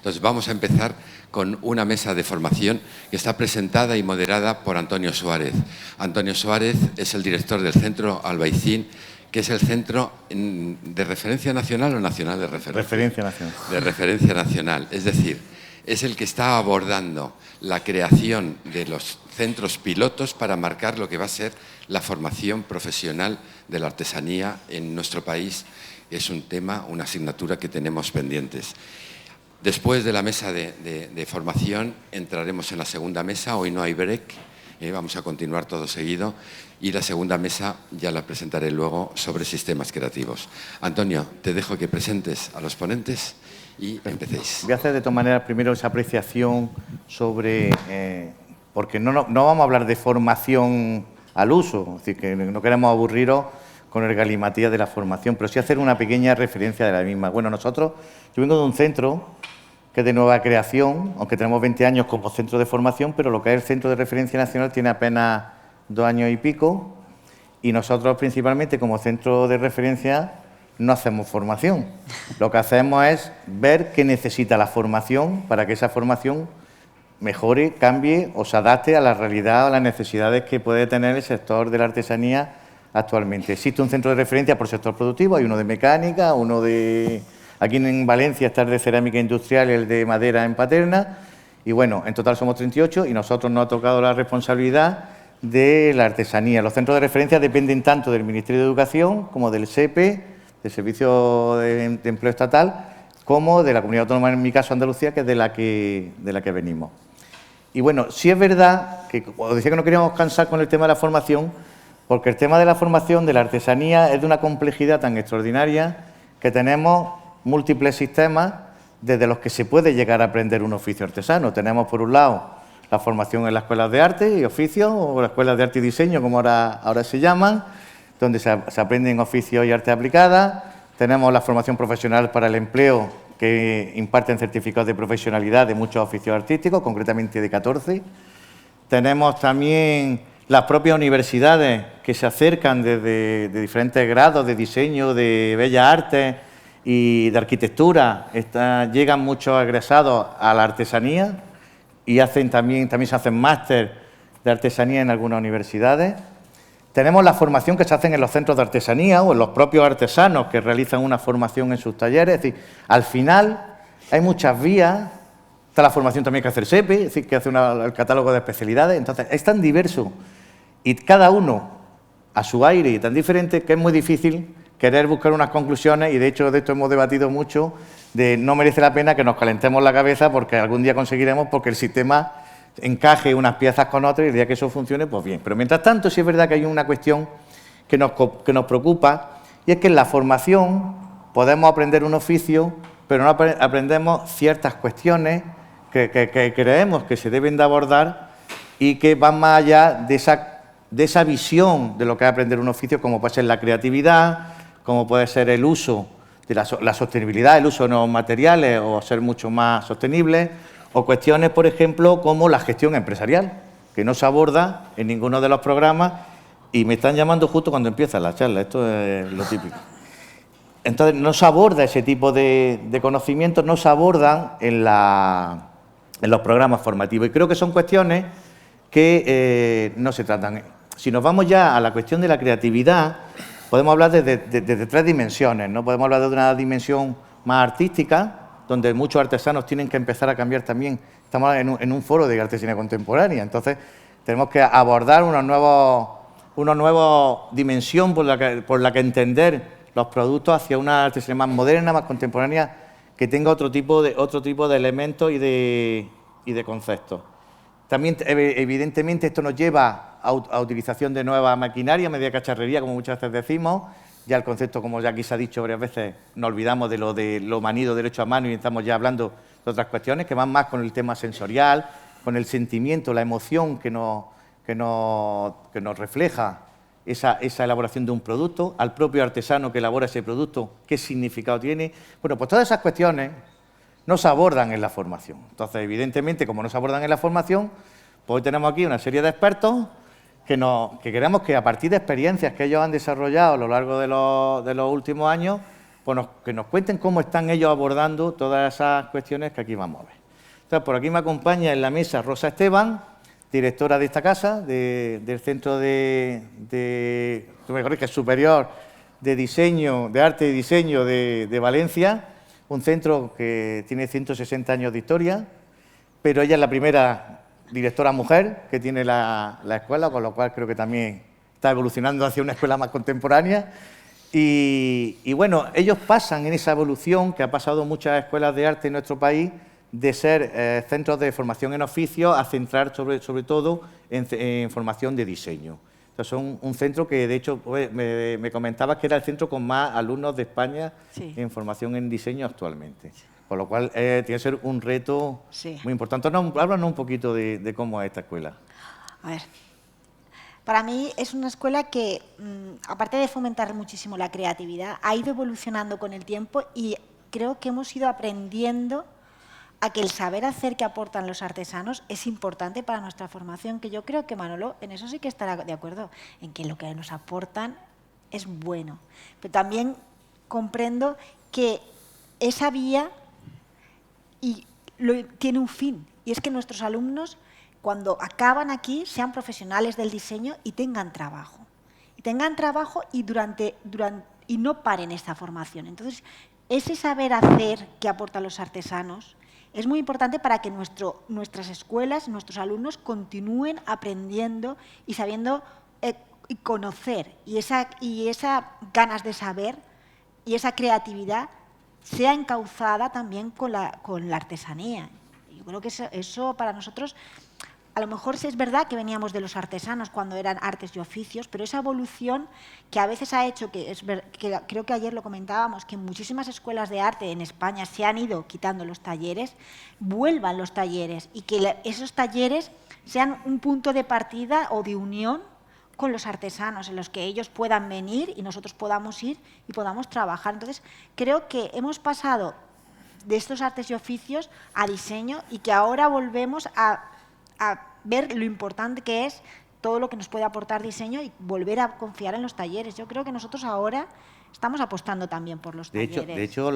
Entonces, vamos a empezar con una mesa de formación que está presentada y moderada por Antonio Suárez. Antonio Suárez es el director del Centro Albaicín, que es el centro de referencia nacional o nacional de referencia. Referencia nacional. De referencia nacional. Es decir, es el que está abordando la creación de los centros pilotos para marcar lo que va a ser la formación profesional de la artesanía en nuestro país. Es un tema, una asignatura que tenemos pendientes. Después de la mesa de formación entraremos en la segunda mesa. Hoy no hay break, vamos a continuar todo seguido. Y la segunda mesa ya la presentaré luego, sobre sistemas creativos. Antonio, te dejo que presentes a los ponentes y empecéis. Voy a hacer de todas maneras primero esa apreciación sobre... porque no vamos a hablar de formación al uso, es decir, que no queremos aburriros con el galimatías de la formación, pero sí hacer una pequeña referencia de la misma. Bueno, yo vengo de un centro que es de nueva creación, aunque tenemos 20 años como centro de formación, pero lo que es el Centro de Referencia Nacional tiene apenas 2 años y pico, y nosotros principalmente como centro de referencia no hacemos formación. Lo que hacemos es ver qué necesita la formación para que esa formación mejore, cambie o se adapte a la realidad o a las necesidades que puede tener el sector de la artesanía actualmente. Existe un centro de referencia por sector productivo, hay uno de mecánica, uno de... Aquí en Valencia está el de cerámica industrial y el de madera en Paterna, y bueno, en total somos 38 y nosotros nos ha tocado la responsabilidad de la artesanía. Los centros de referencia dependen tanto del Ministerio de Educación como del SEPE, del Servicio de Empleo Estatal, como de la Comunidad Autónoma, en mi caso Andalucía, que es de la que venimos. Y bueno, sí es verdad que, os decía que no queríamos cansar con el tema de la formación, porque el tema de la formación de la artesanía es de una complejidad tan extraordinaria que tenemos múltiples sistemas desde los que se puede llegar a aprender un oficio artesano. Tenemos, por un lado, la formación en las escuelas de arte y oficios, o las escuelas de arte y diseño, como ahora se llaman, donde se aprenden oficios y arte aplicada. Tenemos la formación profesional para el empleo, que imparten certificados de profesionalidad de muchos oficios artísticos, concretamente de 14. Tenemos también las propias universidades que se acercan de diferentes grados de diseño, de bellas artes y de arquitectura. Llegan muchos egresados a la artesanía y también se hacen máster de artesanía en algunas universidades. Tenemos la formación que se hacen en los centros de artesanía o en los propios artesanos que realizan una formación en sus talleres. Es decir, al final hay muchas vías. Está la formación también que hace el SEPE, es decir, que hace el catálogo de especialidades. Entonces, es tan diverso y cada uno a su aire y tan diferente que es muy difícil querer buscar unas conclusiones, y de hecho de esto hemos debatido mucho, de no merece la pena que nos calentemos la cabeza porque algún día conseguiremos, porque el sistema encaje unas piezas con otras y el día que eso funcione, pues bien. Pero mientras tanto sí es verdad que hay una cuestión que nos preocupa, y es que en la formación podemos aprender un oficio, pero no aprendemos ciertas cuestiones que creemos que se deben de abordar y que van más allá de esa visión de lo que es aprender un oficio, como puede ser la creatividad, como puede ser el uso de la sostenibilidad, el uso de nuevos materiales o ser mucho más sostenibles, o cuestiones, por ejemplo, como la gestión empresarial, que no se aborda en ninguno de los programas, y me están llamando justo cuando empieza la charla, esto es lo típico. Entonces, no se aborda ese tipo de conocimientos, no se abordan en los programas formativos, y creo que son cuestiones que no se tratan. Si nos vamos ya a la cuestión de la creatividad, podemos hablar de 3 dimensiones, ¿no? Podemos hablar de una dimensión más artística, donde muchos artesanos tienen que empezar a cambiar también. Estamos en un foro de artesanía contemporánea, entonces tenemos que abordar una nueva dimensión por la que entender los productos hacia una artesanía más moderna, más contemporánea, que tenga otro tipo de elementos y de conceptos. También, evidentemente, esto nos lleva a utilización de nueva maquinaria, media cacharrería, como muchas veces decimos. Ya el concepto, como ya aquí se ha dicho varias veces, nos olvidamos de lo manido, derecho a mano, y estamos ya hablando de otras cuestiones que van más con el tema sensorial, con el sentimiento, la emoción que nos refleja esa elaboración de un producto, al propio artesano que elabora ese producto, qué significado tiene. Bueno, pues todas esas cuestiones no se abordan en la formación. Entonces, evidentemente, como no se abordan en la formación, pues hoy tenemos aquí una serie de expertos que queremos que, a partir de experiencias que ellos han desarrollado a lo largo de los últimos años, pues que nos cuenten cómo están ellos abordando todas esas cuestiones que aquí vamos a ver. Entonces, por aquí me acompaña en la mesa Rosa Esteban, directora de esta casa, del Centro Superior de Diseño, de Arte y Diseño de Valencia, un centro que tiene 160 años de historia, pero ella es la primera directora mujer que tiene la escuela, con lo cual creo que también está evolucionando hacia una escuela más contemporánea. Y bueno, ellos pasan en esa evolución que ha pasado muchas escuelas de arte en nuestro país, de ser centros de formación en oficio a centrar sobre todo en formación de diseño. Entonces, son un centro que, de hecho, me comentabas que era el centro con más alumnos de España en formación en diseño actualmente. Sí. Con lo cual, tiene que ser un reto muy importante. Háblanos un poquito de cómo es esta escuela. A ver, para mí es una escuela que, aparte de fomentar muchísimo la creatividad, ha ido evolucionando con el tiempo y creo que hemos ido aprendiendo a que el saber hacer que aportan los artesanos es importante para nuestra formación, que yo creo que Manolo en eso sí que estará de acuerdo, en que lo que nos aportan es bueno. Pero también comprendo que esa vía tiene un fin, y es que nuestros alumnos, cuando acaban aquí, sean profesionales del diseño y tengan trabajo. Y no paren esta formación. Entonces, ese saber hacer que aportan los artesanos es muy importante para que nuestras escuelas, nuestros alumnos continúen aprendiendo y sabiendo y conocer. Y esa ganas de saber y esa creatividad sea encauzada también con la artesanía. Yo creo que eso para nosotros, a lo mejor sí es verdad que veníamos de los artesanos cuando eran artes y oficios, pero esa evolución que a veces ha hecho, que creo que ayer lo comentábamos, que en muchísimas escuelas de arte en España se han ido quitando los talleres, vuelvan los talleres y que esos talleres sean un punto de partida o de unión con los artesanos, en los que ellos puedan venir y nosotros podamos ir y podamos trabajar. Entonces, creo que hemos pasado de estos artes y oficios a diseño y que ahora volvemos a ver lo importante que es todo lo que nos puede aportar diseño y volver a confiar en los talleres. Yo creo que nosotros ahora estamos apostando también por los talleres. De hecho,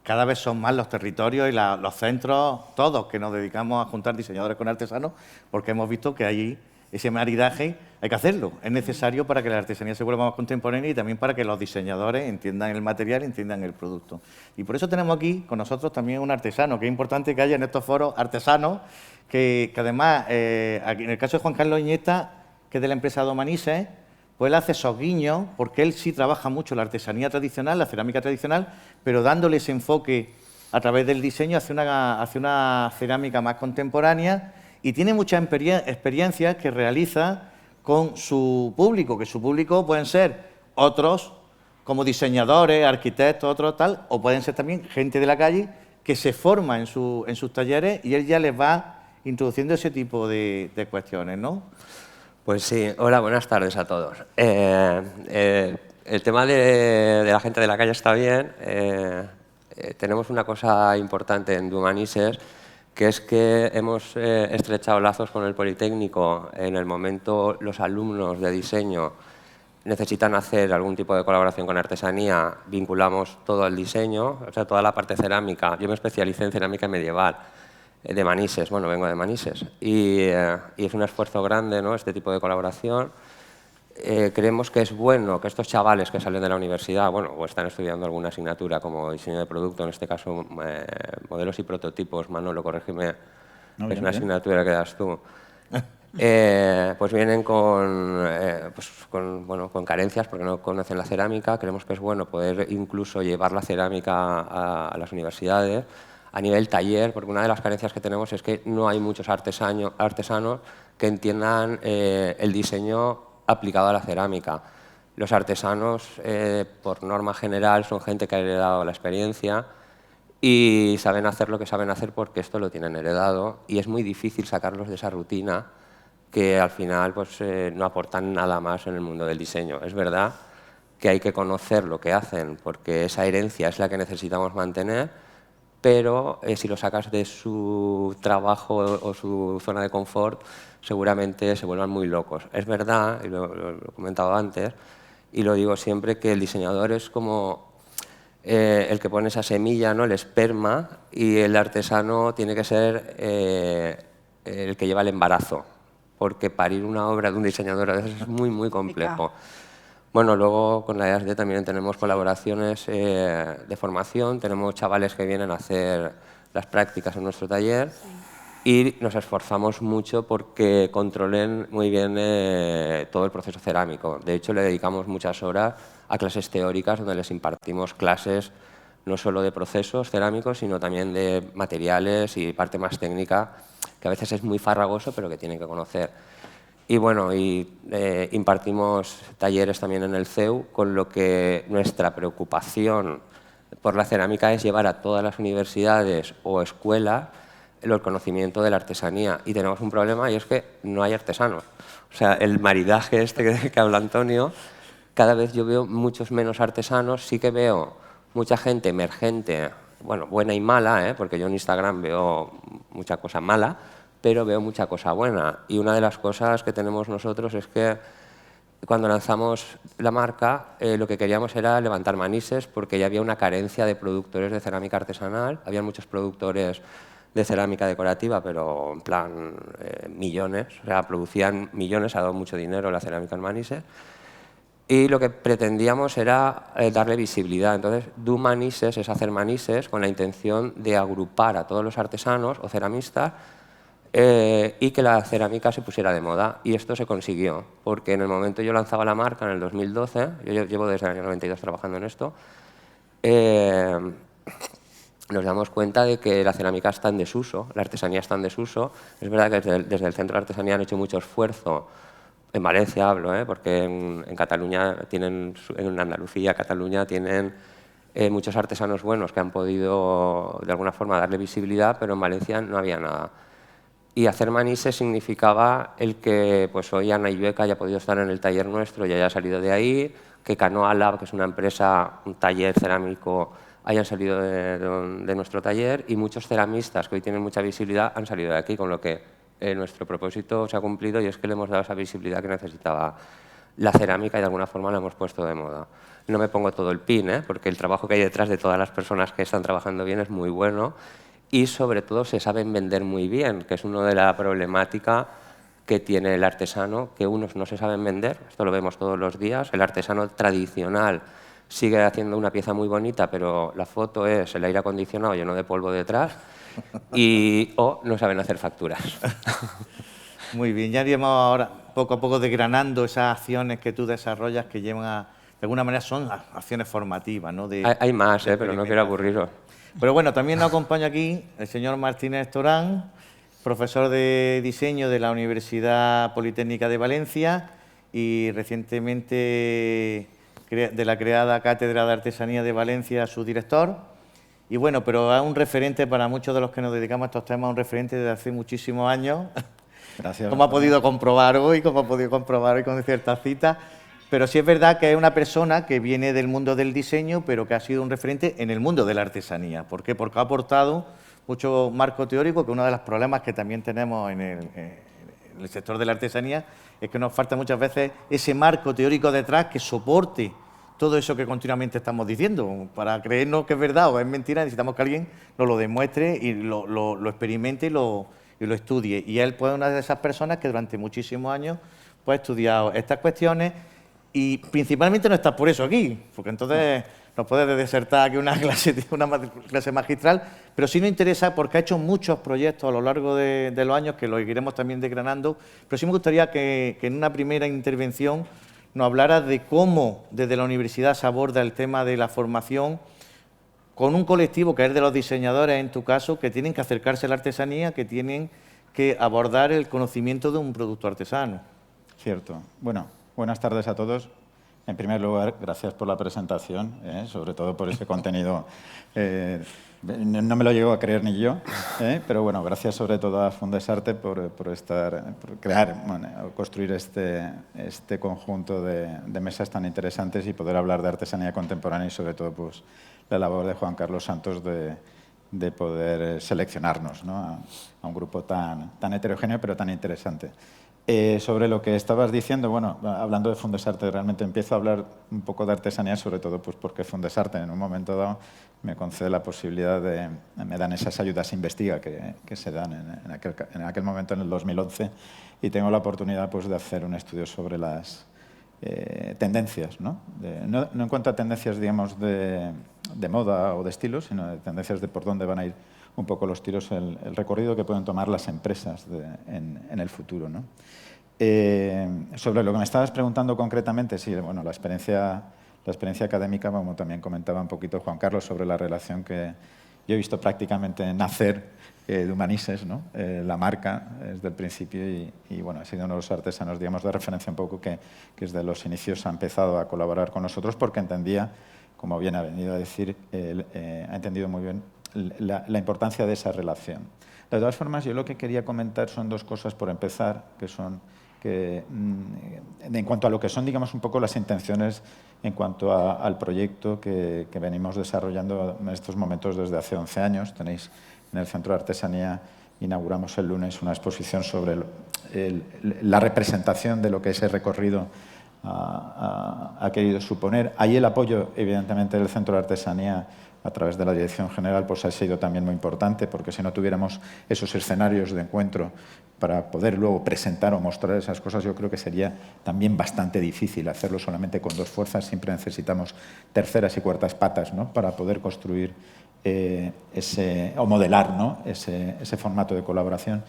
cada vez son más los territorios y los centros, todos, que nos dedicamos a juntar diseñadores con artesanos, porque hemos visto que allí ese maridaje hay que hacerlo. Es necesario para que la artesanía se vuelva más contemporánea y también para que los diseñadores entiendan el material, entiendan el producto. Y por eso tenemos aquí con nosotros también un artesano, que es importante que haya en estos foros artesanos, que además, aquí en el caso de Juan Carlos Iñesta, que es de la empresa Domanises, pues él hace esos guiños, porque él sí trabaja mucho la artesanía tradicional, la cerámica tradicional, pero dándole ese enfoque a través del diseño hacia una cerámica más contemporánea, y tiene muchas experiencias que realiza con su público, que su público pueden ser otros como diseñadores, arquitectos, otros tal, o pueden ser también gente de la calle que se forma en sus talleres y él ya les va introduciendo ese tipo de cuestiones, ¿no? Pues sí, hola, buenas tardes a todos. El tema de la gente de la calle está bien. Tenemos una cosa importante en Dumanises, que es que hemos estrechado lazos con el Politécnico. En el momento los alumnos de diseño necesitan hacer algún tipo de colaboración con artesanía, vinculamos todo el diseño, o sea, toda la parte cerámica. Yo me especialicé en cerámica medieval, de Manises, bueno, vengo de Manises, y es un esfuerzo grande, ¿no?, este tipo de colaboración. Creemos que es bueno que estos chavales que salen de la universidad, bueno, o están estudiando alguna asignatura como diseño de producto, en este caso modelos y prototipos, Manolo, corrígeme, no, es una asignatura que das tú, pues vienen con carencias porque no conocen la cerámica. Creemos que es bueno poder incluso llevar la cerámica a las universidades a nivel taller, porque una de las carencias que tenemos es que no hay muchos artesanos que entiendan el diseño aplicado a la cerámica. Los artesanos, por norma general, son gente que ha heredado la experiencia y saben hacer lo que saben hacer porque esto lo tienen heredado, y es muy difícil sacarlos de esa rutina que al final pues, no aportan nada más en el mundo del diseño. Es verdad que hay que conocer lo que hacen porque esa herencia es la que necesitamos mantener, pero si lo sacas de su trabajo o su zona de confort, seguramente se vuelvan muy locos. Es verdad, y lo he comentado antes, y lo digo siempre, que el diseñador es como el que pone esa semilla, ¿no? El esperma, y el artesano tiene que ser el que lleva el embarazo, porque parir una obra de un diseñador a veces es muy, muy complejo. Bueno, luego con la EASD también tenemos colaboraciones de formación, tenemos chavales que vienen a hacer las prácticas en nuestro taller y nos esforzamos mucho porque controlen muy bien todo el proceso cerámico. De hecho, le dedicamos muchas horas a clases teóricas donde les impartimos clases no solo de procesos cerámicos, sino también de materiales y parte más técnica, que a veces es muy farragoso, pero que tienen que conocer. Y bueno, impartimos talleres también en el CEU, con lo que nuestra preocupación por la cerámica es llevar a todas las universidades o escuelas el conocimiento de la artesanía. Y tenemos un problema, y es que no hay artesanos. O sea, el maridaje este que habla Antonio, cada vez yo veo muchos menos artesanos. Sí que veo mucha gente emergente, bueno, buena y mala, porque yo en Instagram veo mucha cosa mala, pero veo mucha cosa buena. Y una de las cosas que tenemos nosotros es que cuando lanzamos la marca, lo que queríamos era levantar manises, porque ya había una carencia de productores de cerámica artesanal. Había muchos productores de cerámica decorativa, pero en plan millones, o sea, producían millones, ha dado mucho dinero la cerámica en Manises. Y lo que pretendíamos era darle visibilidad. Entonces, Do Manises es hacer manises con la intención de agrupar a todos los artesanos o ceramistas y que la cerámica se pusiera de moda. Y esto se consiguió, porque en el momento yo lanzaba la marca, en el 2012, yo llevo desde el año 92 trabajando en esto, nos damos cuenta de que la cerámica está en desuso, la artesanía está en desuso. Es verdad que desde el Centro de Artesanía han hecho mucho esfuerzo. En Valencia hablo, porque en Cataluña tienen, en Andalucía, Cataluña tienen muchos artesanos buenos que han podido de alguna forma darle visibilidad, pero en Valencia no había nada. Y hacer manises significaba el que pues hoy Ana Illueca haya podido estar en el taller nuestro y haya salido de ahí, que Canoa Lab, que es una empresa, un taller cerámico, hayan salido de nuestro taller, y muchos ceramistas que hoy tienen mucha visibilidad han salido de aquí, con lo que nuestro propósito se ha cumplido, y es que le hemos dado esa visibilidad que necesitaba la cerámica y de alguna forma la hemos puesto de moda. No me pongo todo el pin, porque el trabajo que hay detrás de todas las personas que están trabajando bien es muy bueno, y sobre todo se saben vender muy bien, que es una de las problemáticas que tiene el artesano, que unos no se saben vender, esto lo vemos todos los días. El artesano tradicional sigue haciendo una pieza muy bonita, pero la foto es el aire acondicionado lleno de polvo detrás, o no saben hacer facturas. Muy bien, ya iríamos ahora poco a poco desgranando esas acciones que tú desarrollas que llevan a, de alguna manera son acciones formativas, ¿no? Hay más, pero no quiero aburriros. Pero bueno, también nos acompaña aquí el señor Martínez Torán, profesor de diseño de la Universidad Politécnica de Valencia y recientemente de la creada Cátedra de Artesanía de Valencia, su director. Y bueno, pero es un referente para muchos de los que nos dedicamos a estos temas, un referente desde hace muchísimos años. Gracias. Como ha podido comprobar hoy, con ciertas citas. Pero sí es verdad que es una persona que viene del mundo del diseño, pero que ha sido un referente en el mundo de la artesanía. ¿Por qué? Porque ha aportado mucho marco teórico, que uno de los problemas que también tenemos en el sector de la artesanía es que nos falta muchas veces ese marco teórico detrás que soporte todo eso que continuamente estamos diciendo. Para creernos que es verdad o es mentira, necesitamos que alguien nos lo demuestre y lo experimente y lo estudie. Y él pues, es una de esas personas que durante muchísimos años pues, ha estudiado estas cuestiones. Y principalmente no estás por eso aquí, porque entonces nos puedes desertar aquí una clase magistral, pero sí nos interesa porque ha hecho muchos proyectos a lo largo de los años, que los iremos también desgranando, pero sí me gustaría que en una primera intervención nos hablaras de cómo desde la universidad se aborda el tema de la formación con un colectivo que es de los diseñadores, en tu caso, que tienen que acercarse a la artesanía, que tienen que abordar el conocimiento de un producto artesano. Cierto. Bueno, buenas tardes a todos. En primer lugar, gracias por la presentación, sobre todo por ese contenido. No me lo llego a creer ni yo, pero bueno, gracias sobre todo a Fundesarte por crear, construir este conjunto de mesas tan interesantes y poder hablar de artesanía contemporánea y sobre todo pues, la labor de Juan Carlos Santos de poder seleccionarnos, ¿no? a un grupo tan heterogéneo pero tan interesante. Sobre lo que estabas diciendo, bueno, hablando de Fundesarte, realmente empiezo a hablar un poco de artesanía, sobre todo pues porque Fundesarte en un momento dado me concede la posibilidad me dan esas ayudas Investiga que se dan en aquel momento, en el 2011, y tengo la oportunidad pues de hacer un estudio sobre las tendencias, ¿no? No en cuanto a tendencias, digamos, de moda o de estilo, sino de tendencias de por dónde van a ir un poco los tiros, el recorrido que pueden tomar las empresas en el futuro, ¿no? Sobre lo que me estabas preguntando concretamente, sí, bueno, la experiencia académica, como también comentaba un poquito Juan Carlos, sobre la relación que yo he visto prácticamente nacer de Humanises, ¿no? La marca desde el principio y bueno, ha sido uno de los artesanos, digamos, de referencia un poco que desde los inicios ha empezado a colaborar con nosotros porque entendía, como bien ha venido a decir, ha entendido muy bien la importancia de esa relación. De todas formas, yo lo que quería comentar son dos cosas por empezar, que son en cuanto a lo que son, digamos, un poco las intenciones en cuanto al proyecto que venimos desarrollando en estos momentos desde hace 11 años. Tenéis en el Centro de Artesanía, inauguramos el lunes una exposición sobre la representación de lo que ese recorrido ha querido suponer. Ahí el apoyo, evidentemente, del Centro de Artesanía a través de la Dirección General pues ha sido también muy importante, porque si no tuviéramos esos escenarios de encuentro para poder luego presentar o mostrar esas cosas, yo creo que sería también bastante difícil hacerlo solamente con dos fuerzas. Siempre necesitamos terceras y cuartas patas, ¿no? Para poder construir o modelar, ¿no? ese formato de colaboración.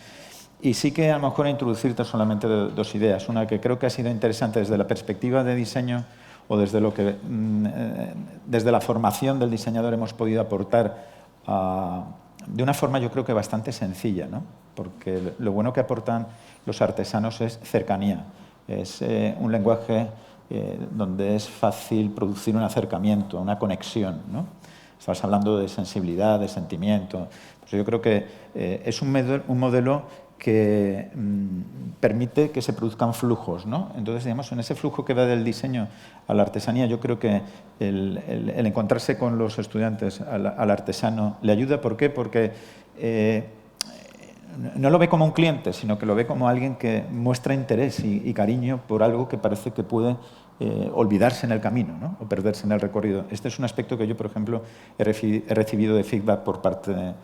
Y sí que a lo mejor introducirte solamente dos ideas. Una que creo que ha sido interesante desde la perspectiva de diseño o desde la formación del diseñador hemos podido aportar de una forma yo creo que bastante sencilla, ¿no? Porque lo bueno que aportan los artesanos es cercanía, es un lenguaje donde es fácil producir un acercamiento, una conexión, ¿no? Estabas hablando de sensibilidad, de sentimiento. Pues yo creo que es un modelo que permite que se produzcan flujos, ¿no? Entonces, digamos, en ese flujo que va del diseño a la artesanía, yo creo que el encontrarse con los estudiantes, al artesano, le ayuda. ¿Por qué? Porque no lo ve como un cliente, sino que lo ve como alguien que muestra interés y cariño por algo que parece que puede olvidarse en el camino, ¿no? O perderse en el recorrido. Este es un aspecto que yo, por ejemplo, he recibido de feedback por parte de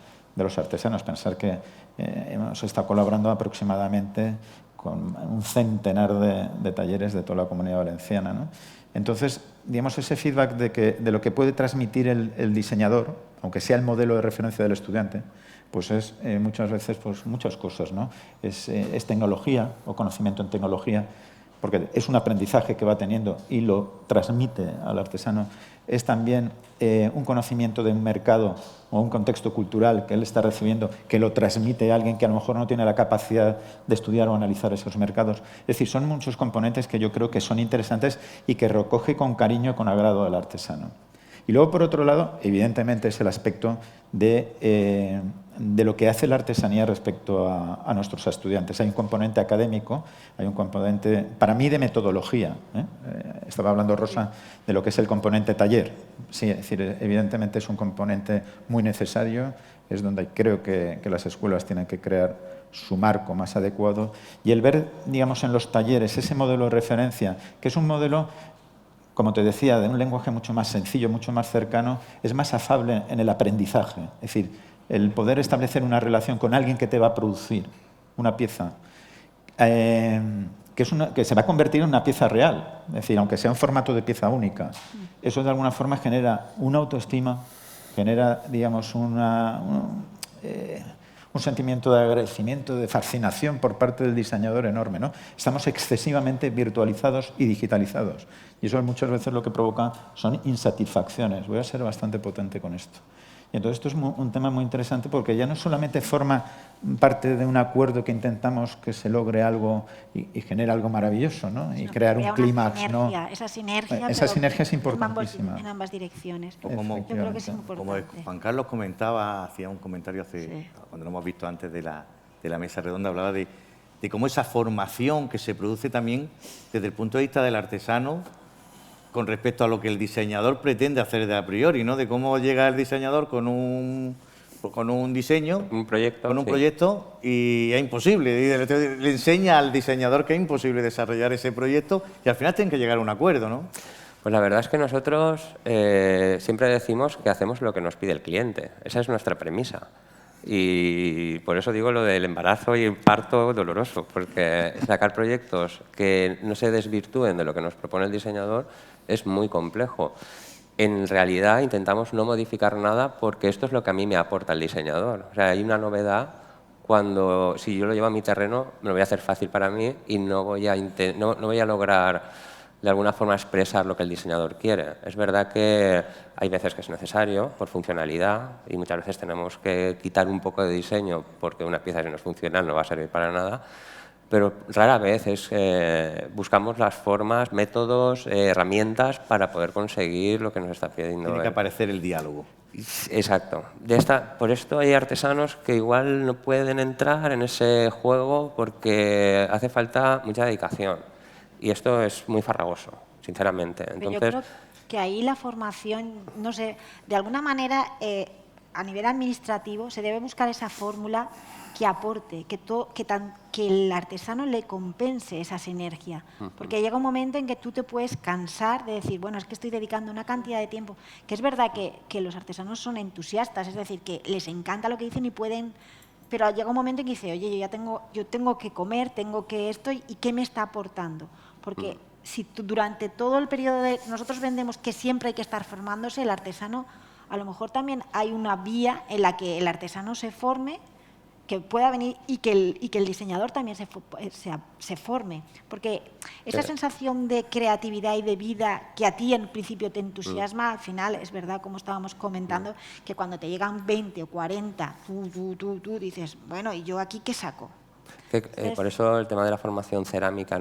los artesanos. Pensar que hemos estado colaborando aproximadamente con un centenar de talleres de toda la Comunidad Valenciana, ¿no? Entonces, digamos, ese feedback de lo que puede transmitir el diseñador, aunque sea el modelo de referencia del estudiante, pues es muchas veces pues, muchas cosas, ¿no? Es tecnología o conocimiento en tecnología, porque es un aprendizaje que va teniendo y lo transmite al artesano. Es también un conocimiento de un mercado o un contexto cultural que él está recibiendo, que lo transmite a alguien que a lo mejor no tiene la capacidad de estudiar o analizar esos mercados. Es decir, son muchos componentes que yo creo que son interesantes y que recoge con cariño, con agrado al artesano. Y luego, por otro lado, evidentemente es el aspecto de lo que hace la artesanía respecto a nuestros estudiantes. Hay un componente académico, hay un componente, para mí, de metodología. Estaba hablando Rosa de lo que es el componente taller. Sí, es decir, evidentemente es un componente muy necesario, es donde creo que las escuelas tienen que crear su marco más adecuado. Y el ver, digamos, en los talleres ese modelo de referencia, que es un modelo, como te decía, de un lenguaje mucho más sencillo, mucho más cercano, es más afable en el aprendizaje. Es decir, el poder establecer una relación con alguien que te va a producir una pieza, que se va a convertir en una pieza real. Es decir, aunque sea un formato de pieza única, eso de alguna forma genera una autoestima, genera, digamos, un sentimiento de agradecimiento, de fascinación por parte del diseñador enorme, ¿no? Estamos excesivamente virtualizados y digitalizados. Y eso muchas veces lo que provoca son insatisfacciones. Voy a ser bastante potente con esto. Y entonces esto es un tema muy interesante porque ya no solamente forma parte de un acuerdo que intentamos que se logre algo y genere algo maravilloso, ¿no? Y crear un clímax, ¿no? Esa sinergia es importantísima. en ambas direcciones. O como, yo creo que es importante. Como Juan Carlos comentaba, hacía un comentario cuando lo hemos visto antes de la mesa redonda, hablaba de cómo esa formación que se produce también desde el punto de vista del artesano con respecto a lo que el diseñador pretende hacer de a priori, ¿no? De cómo llega el diseñador con con un diseño, Un proyecto, con un sí. proyecto y es imposible. Y le enseña al diseñador que es imposible desarrollar ese proyecto y al final tienen que llegar a un acuerdo, ¿no? Pues la verdad es que nosotros siempre decimos que hacemos lo que nos pide el cliente. Esa es nuestra premisa. Y por eso digo lo del embarazo y el parto doloroso, porque sacar proyectos que no se desvirtúen de lo que nos propone el diseñador es muy complejo. En realidad intentamos no modificar nada porque esto es lo que a mí me aporta el diseñador. O sea, hay una novedad cuando, si yo lo llevo a mi terreno, me lo voy a hacer fácil para mí y no voy a lograr de alguna forma expresar lo que el diseñador quiere. Es verdad que hay veces que es necesario por funcionalidad y muchas veces tenemos que quitar un poco de diseño porque una pieza si no es funcional no va a servir para nada, pero rara vez buscamos las formas, métodos, herramientas para poder conseguir lo que nos está pidiendo. Tiene que aparecer el diálogo. Exacto. Por esto hay artesanos que igual no pueden entrar en ese juego porque hace falta mucha dedicación. Y esto es muy farragoso, sinceramente. Pero Entonces, yo creo que ahí la formación, no sé, de alguna manera a nivel administrativo se debe buscar esa fórmula que aporte, que el artesano le compense esa sinergia. Porque llega un momento en que tú te puedes cansar de decir, bueno, es que estoy dedicando una cantidad de tiempo. Que es verdad que los artesanos son entusiastas, es decir, que les encanta lo que dicen y pueden... Pero llega un momento en que dice, oye, yo tengo que comer, tengo que esto, ¿y qué me está aportando? Porque si durante todo el periodo nosotros vendemos que siempre hay que estar formándose, el artesano, a lo mejor también hay una vía en la que el artesano se forme, que pueda venir y que el diseñador también se forme. Porque esa sensación de creatividad y de vida que a ti en principio te entusiasma, al final es verdad, como estábamos comentando, que cuando te llegan 20 o 40, tú dices, bueno, ¿y yo aquí qué saco? por eso el tema de la formación cerámica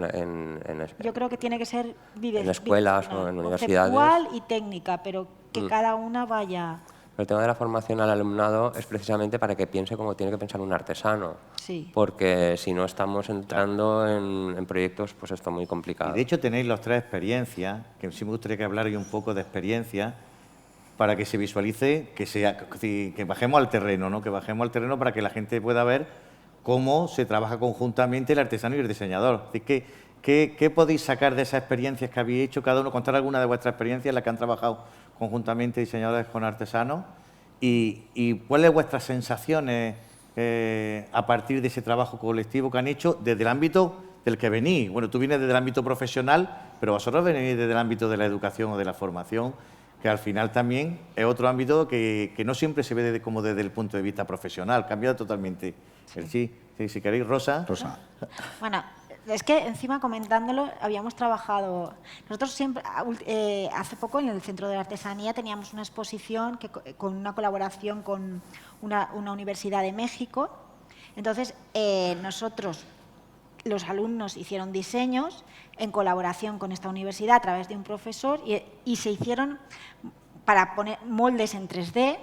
yo creo que tiene que ser en escuelas o en universidades. Conceptual y técnica, pero que cada una vaya... El tema de la formación al alumnado es precisamente para que piense como tiene que pensar un artesano. Sí. Porque si no estamos entrando en proyectos, pues esto muy complicado. Y de hecho tenéis las tres experiencias, que sí me gustaría que hablarais un poco de experiencia para que se visualice, que bajemos al terreno, ¿no? Que bajemos al terreno para que la gente pueda ver cómo se trabaja conjuntamente el artesano y el diseñador. Es decir, ¿qué podéis sacar de esas experiencias que habéis hecho? Cada uno contar alguna de vuestras experiencias en las que han trabajado conjuntamente diseñadores con artesanos y cuáles vuestras sensaciones a partir de ese trabajo colectivo que han hecho desde el ámbito del que venís. Bueno, tú vienes desde el ámbito profesional, pero vosotros venís desde el ámbito de la educación o de la formación, que al final también es otro ámbito que no siempre se ve como desde el punto de vista profesional, cambia totalmente. Sí, si queréis, Rosa. Rosa. Bueno, es que encima comentándolo, habíamos trabajado, nosotros siempre, hace poco en el Centro de la Artesanía teníamos una exposición con una colaboración con una universidad de México. Entonces, nosotros, los alumnos hicieron diseños en colaboración con esta universidad a través de un profesor y se hicieron para poner moldes en 3D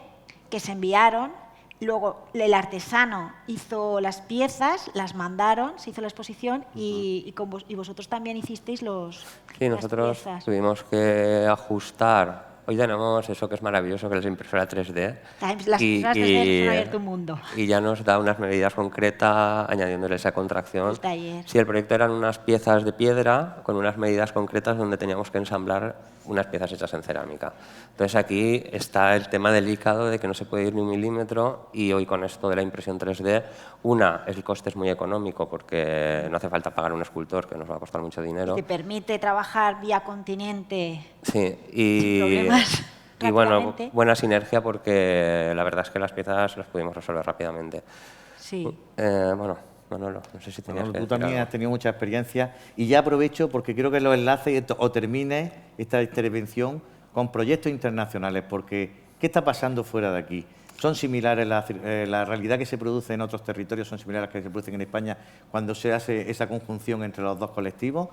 que se enviaron. Luego el artesano hizo las piezas, las mandaron, se hizo la exposición y vosotros también hicisteis Sí, las nosotros piezas. tuvimos que ajustar. Hoy tenemos eso que es maravilloso, que es la impresora 3D. Las impresoras 3D nos han abierto un mundo. Y ya nos da unas medidas concretas añadiéndole esa contracción. El taller. Sí, el proyecto eran unas piezas de piedra con unas medidas concretas donde teníamos que ensamblar unas piezas hechas en cerámica. Entonces aquí está el tema delicado de que no se puede ir ni un milímetro y hoy con esto de la impresión 3D, el coste es muy económico porque no hace falta pagar un escultor que nos va a costar mucho dinero. Te permite trabajar vía continente Sí, sin problemas. y bueno, rápidamente. buena sinergia porque la verdad es que las piezas las pudimos resolver rápidamente. Sí. Bueno, Manolo, no sé si tenías Manolo, que tú decir también algo. has tenido mucha experiencia y ya aprovecho porque quiero que los enlaces o termine esta intervención con proyectos internacionales, porque ¿qué está pasando fuera de aquí? ¿Son similares la realidad que se produce en otros territorios, son similares a las que se producen en España cuando se hace esa conjunción entre los dos colectivos?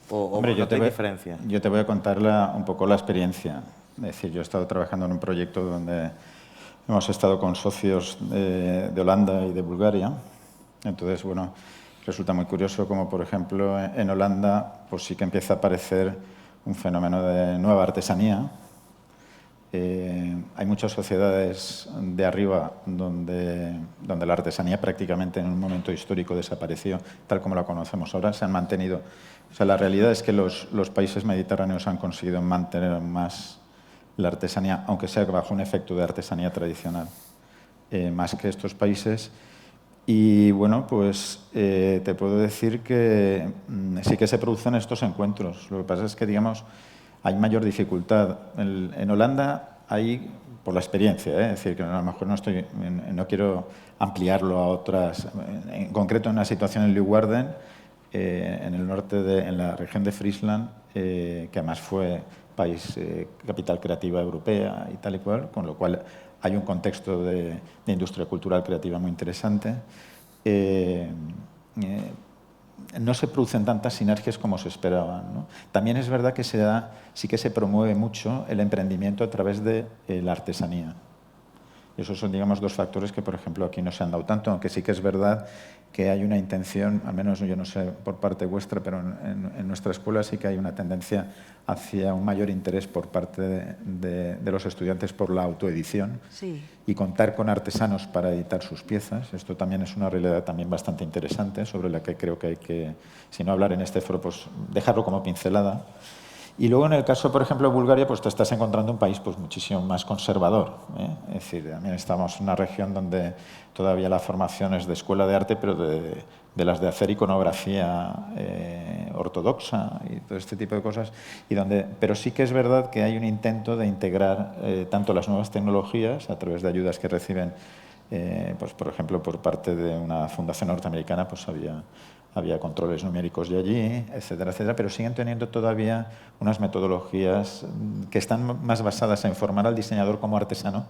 Hombre, ¿no hay diferencias? yo te voy a contar un poco la experiencia. Es decir, yo he estado trabajando en un proyecto donde hemos estado con socios de Holanda y de Bulgaria. Entonces, bueno, resulta muy curioso como, por ejemplo, en Holanda pues sí que empieza a aparecer un fenómeno de nueva artesanía, Hay muchas sociedades de arriba donde la artesanía prácticamente en un momento histórico desapareció, tal como la conocemos ahora, se han mantenido. O sea, la realidad es que los países mediterráneos han conseguido mantener más la artesanía, aunque sea bajo un efecto de artesanía tradicional, más que estos países. Y bueno, pues te puedo decir que sí que se producen estos encuentros. Lo que pasa es que, digamos, hay mayor dificultad. En Holanda hay, por la experiencia, es decir, que a lo mejor no quiero ampliarlo a otras, en concreto en una situación en Leeuwarden, en el norte, en la región de Friesland, que además fue país, capital creativa europea y tal y cual, con lo cual hay un contexto de industria cultural creativa muy interesante. No se producen tantas sinergias como se esperaban, ¿no? También es verdad que sí que se promueve mucho el emprendimiento a través de la artesanía. Esos son, digamos, dos factores que, por ejemplo, aquí no se han dado tanto, aunque sí que es verdad que hay una intención, al menos yo no sé por parte vuestra, pero en nuestra escuela sí que hay una tendencia hacia un mayor interés por parte de los estudiantes por la autoedición y contar con artesanos para editar sus piezas. Esto también es una realidad también bastante interesante, sobre la que creo que hay que, si no hablar en este foro, pues dejarlo como pincelada. Y luego, en el caso, por ejemplo, de Bulgaria, pues te estás encontrando un país pues, muchísimo más conservador, ¿eh? Es decir, también estamos en una región donde todavía la formación es de escuela de arte, pero de las de hacer iconografía ortodoxa y todo este tipo de cosas. Pero sí que es verdad que hay un intento de integrar tanto las nuevas tecnologías, a través de ayudas que reciben, pues, por ejemplo, por parte de una fundación norteamericana, pues había controles numéricos de allí, etcétera, etcétera, pero siguen teniendo todavía unas metodologías que están más basadas en formar al diseñador como artesano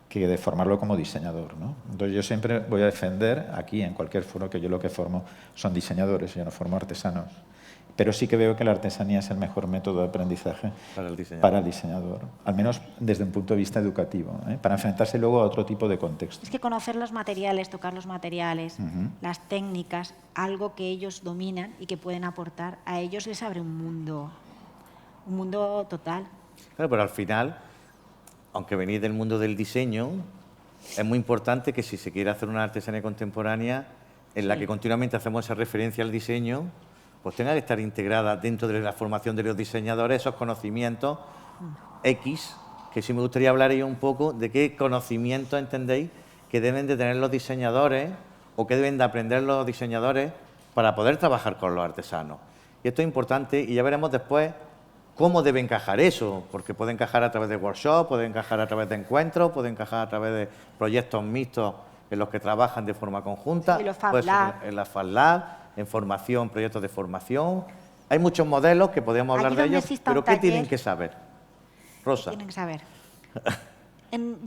que de formarlo como diseñador, ¿no? Entonces yo siempre voy a defender, aquí en cualquier foro, que yo lo que formo son diseñadores, yo no formo artesanos. Pero sí que veo que la artesanía es el mejor método de aprendizaje para el diseñador, al menos desde un punto de vista educativo, para enfrentarse luego a otro tipo de contexto. Es que conocer los materiales, tocar los materiales, las técnicas, algo que ellos dominan y que pueden aportar, a ellos les abre un mundo total. Claro, pero al final, aunque venís del mundo del diseño, es muy importante que si se quiere hacer una artesanía contemporánea en la que continuamente hacemos esa referencia al diseño, pues tenga que estar integrada dentro de la formación de los diseñadores esos conocimientos X, que sí me gustaría hablar yo un poco de qué conocimientos entendéis que deben de tener los diseñadores o qué deben de aprender los diseñadores para poder trabajar con los artesanos. Y esto es importante y ya veremos después cómo debe encajar eso, porque puede encajar a través de workshops, puede encajar a través de encuentros, puede encajar a través de proyectos mixtos en los que trabajan de forma conjunta, sí, los Fab Lab. En la Fab Lab, en formación, proyectos de formación. Hay muchos modelos que podríamos hablar de ellos, pero ¿qué tienen que saber? Rosa. Tienen que saber.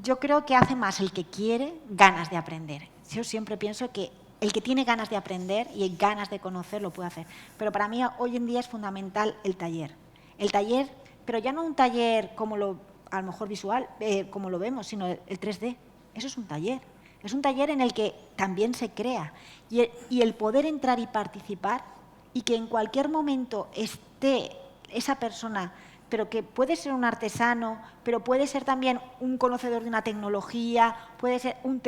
Yo creo que hace más el que quiere ganas de aprender. Yo siempre pienso que el que tiene ganas de aprender y ganas de conocer lo puede hacer. Pero para mí hoy en día es fundamental el taller. El taller, pero ya no un taller como a lo mejor visual, como lo vemos, sino el 3D. Eso es un taller. Es un taller en el que también se crea. Y el poder entrar y participar y que en cualquier momento esté esa persona, pero que puede ser un artesano, pero puede ser también un conocedor de una tecnología, puede ser un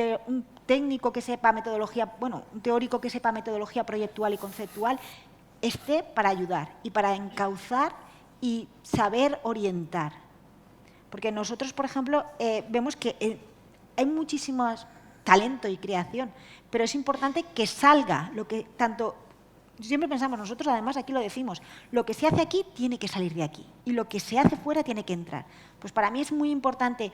técnico que sepa metodología, bueno, un teórico que sepa metodología proyectual y conceptual, esté para ayudar y para encauzar y saber orientar. Porque nosotros, por ejemplo, vemos que hay muchísimos talento y creación, pero es importante que salga lo que tanto... Siempre pensamos, nosotros además aquí lo decimos, lo que se hace aquí tiene que salir de aquí y lo que se hace fuera tiene que entrar. Pues para mí es muy importante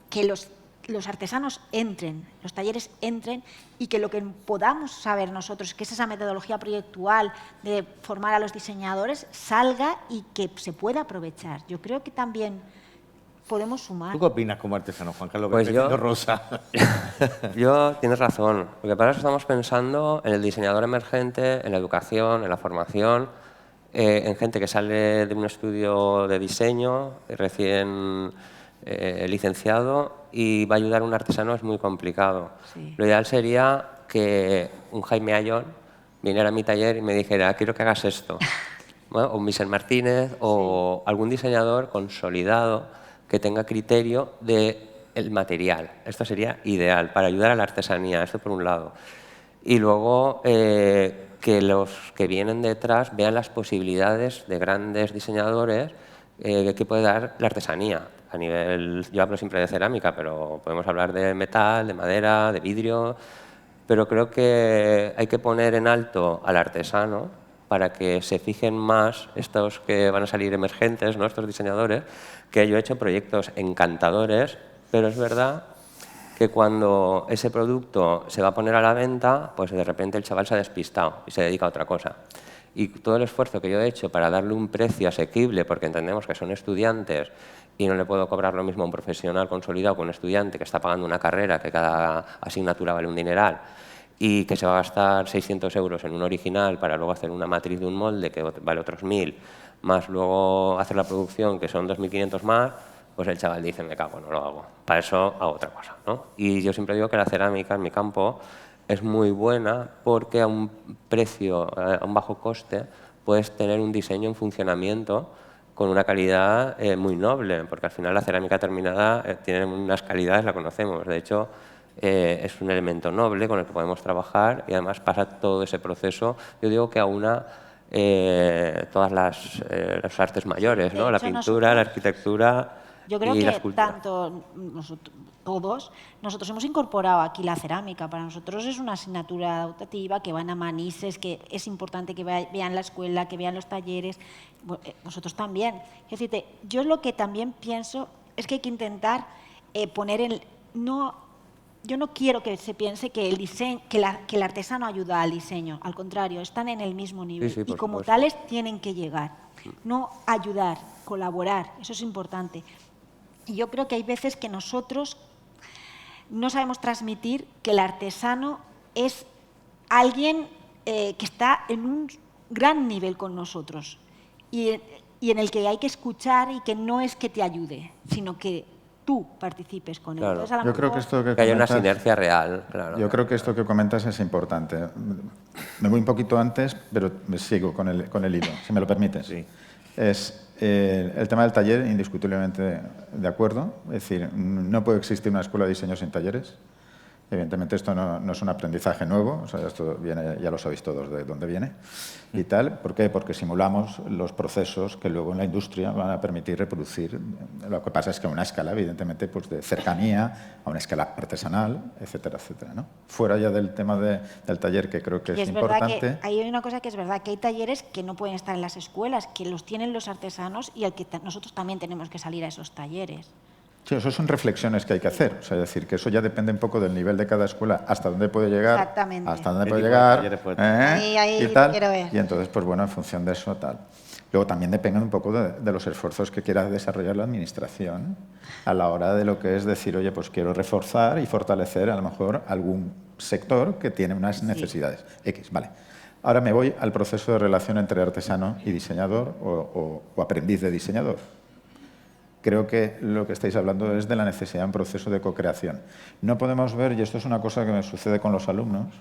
que los artesanos entren, los talleres entren y que lo que podamos saber nosotros, que es esa metodología proyectual de formar a los diseñadores, salga y que se pueda aprovechar. Yo creo que también podemos sumar. ¿Tú qué opinas como artesano, Juan Carlos? Pues yo, Rosa. Tienes razón. Lo que pasa es que estamos pensando en el diseñador emergente, en la educación, en la formación, en gente que sale de un estudio de diseño, recién licenciado, y va a ayudar a un artesano es muy complicado. Sí. Lo ideal sería que un Jaime Ayón viniera a mi taller y me dijera, quiero que hagas esto. Bueno, o un Michel Martínez, o algún diseñador consolidado que tenga criterio del material. Esto sería ideal para ayudar a la artesanía, esto por un lado. Y luego que los que vienen detrás vean las posibilidades de grandes diseñadores que puede dar la artesanía. A nivel, yo hablo siempre de cerámica, pero podemos hablar de metal, de madera, de vidrio, pero creo que hay que poner en alto al artesano para que se fijen más estos que van a salir emergentes, ¿no? Estos diseñadores, que yo he hecho proyectos encantadores, pero es verdad que cuando ese producto se va a poner a la venta, pues de repente el chaval se ha despistado y se dedica a otra cosa. Y todo el esfuerzo que yo he hecho para darle un precio asequible, porque entendemos que son estudiantes y no le puedo cobrar lo mismo a un profesional consolidado que a un estudiante que está pagando una carrera, que cada asignatura vale un dineral, y que se va a gastar 600 euros en un original para luego hacer una matriz de un molde que vale otros 1.000, más luego hacer la producción, que son 2.500 más, pues el chaval dice, me cago, no lo hago. Para eso hago otra cosa, ¿no? Y yo siempre digo que la cerámica en mi campo es muy buena porque a un precio, a un bajo coste, puedes tener un diseño en funcionamiento con una calidad muy noble, porque al final la cerámica terminada tiene unas calidades, la conocemos. De hecho, es un elemento noble con el que podemos trabajar y además pasa todo ese proceso. Yo digo que aúna todas las artes mayores, ¿no? La pintura, la arquitectura. Yo creo y la que escultura. tanto nosotros hemos incorporado aquí la cerámica. Para nosotros es una asignatura optativa que van a Manises, que es importante que vean la escuela, que vean los talleres. Vosotros también. Es decir, yo lo que también pienso es que hay que intentar poner el... Yo no quiero que se piense que el diseño, que el artesano ayuda al diseño. Al contrario, están en el mismo nivel. Sí, Y por como supuesto. tales tienen que llegar. No ayudar, colaborar. Eso es importante. Y yo creo que hay veces que nosotros no sabemos transmitir que el artesano es alguien que está en un gran nivel con nosotros y en el que hay que escuchar y que no es que te ayude, sino que tú participes con él. Claro. Entonces, a lo Yo creo que mejor- esto que Que haya una comentas- sinergia real, claro. Yo creo que esto que comentas es importante. Me voy un poquito antes, pero me sigo con el hilo, si me lo permites. Sí. Es el tema del taller, indiscutiblemente de acuerdo. Es decir, no puede existir una escuela de diseño sin talleres. Evidentemente esto no es un aprendizaje nuevo, o sea, esto viene, ya lo sabéis todos de dónde viene y tal. ¿Por qué? Porque simulamos los procesos que luego en la industria van a permitir reproducir. Lo que pasa es que a una escala, evidentemente, pues de cercanía, a una escala artesanal, etcétera, etcétera, ¿no? Fuera ya del tema del taller, que creo que Y es es verdad importante. que hay una cosa que es verdad, que hay talleres que no pueden estar en las escuelas, que los tienen los artesanos y nosotros también tenemos que salir a esos talleres. Sí, eso son reflexiones que hay que hacer. O sea, es decir, que eso ya depende un poco del nivel de cada escuela, hasta dónde puede llegar, Exactamente. hasta dónde ¿Qué puede tipo de llegar, talleres puede tener? Ahí y tal. quiero ver. Y entonces, pues bueno, en función de eso, tal. Luego también depende un poco de los esfuerzos que quiera desarrollar la administración a la hora de lo que es decir, oye, pues quiero reforzar y fortalecer a lo mejor algún sector que tiene unas necesidades X. Vale. Ahora me voy al proceso de relación entre artesano y diseñador o aprendiz de diseñador. Creo que lo que estáis hablando es de la necesidad de un proceso de co-creación. No podemos ver, y esto es una cosa que me sucede con los alumnos,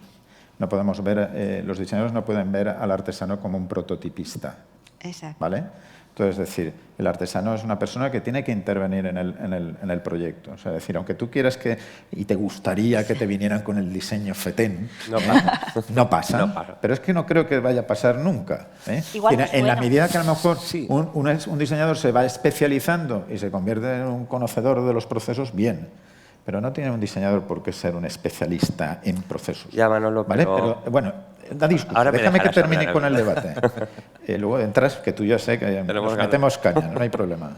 no podemos ver, los diseñadores no pueden ver al artesano como un prototipista, Exacto. ¿vale? Entonces, es decir, el artesano es una persona que tiene que intervenir en el proyecto. O sea, es decir, aunque tú quieras que, y te gustaría que te vinieran con el diseño fetén, No no pasa. No pasa. Pero es que no creo que vaya a pasar nunca. Igual En es la bueno. medida que a lo mejor Sí. un diseñador se va especializando y se convierte en un conocedor de los procesos, bien. Pero no tiene un diseñador por qué ser un especialista en procesos. Ya, Manolo, ¿vale? pero- Bueno, da disculpa, Ahora me déjame que dejarás termine hablar, con el ¿verdad? debate. Luego entras, que tú ya sé que Tenemos nos ganas. metemos caña, no hay problema.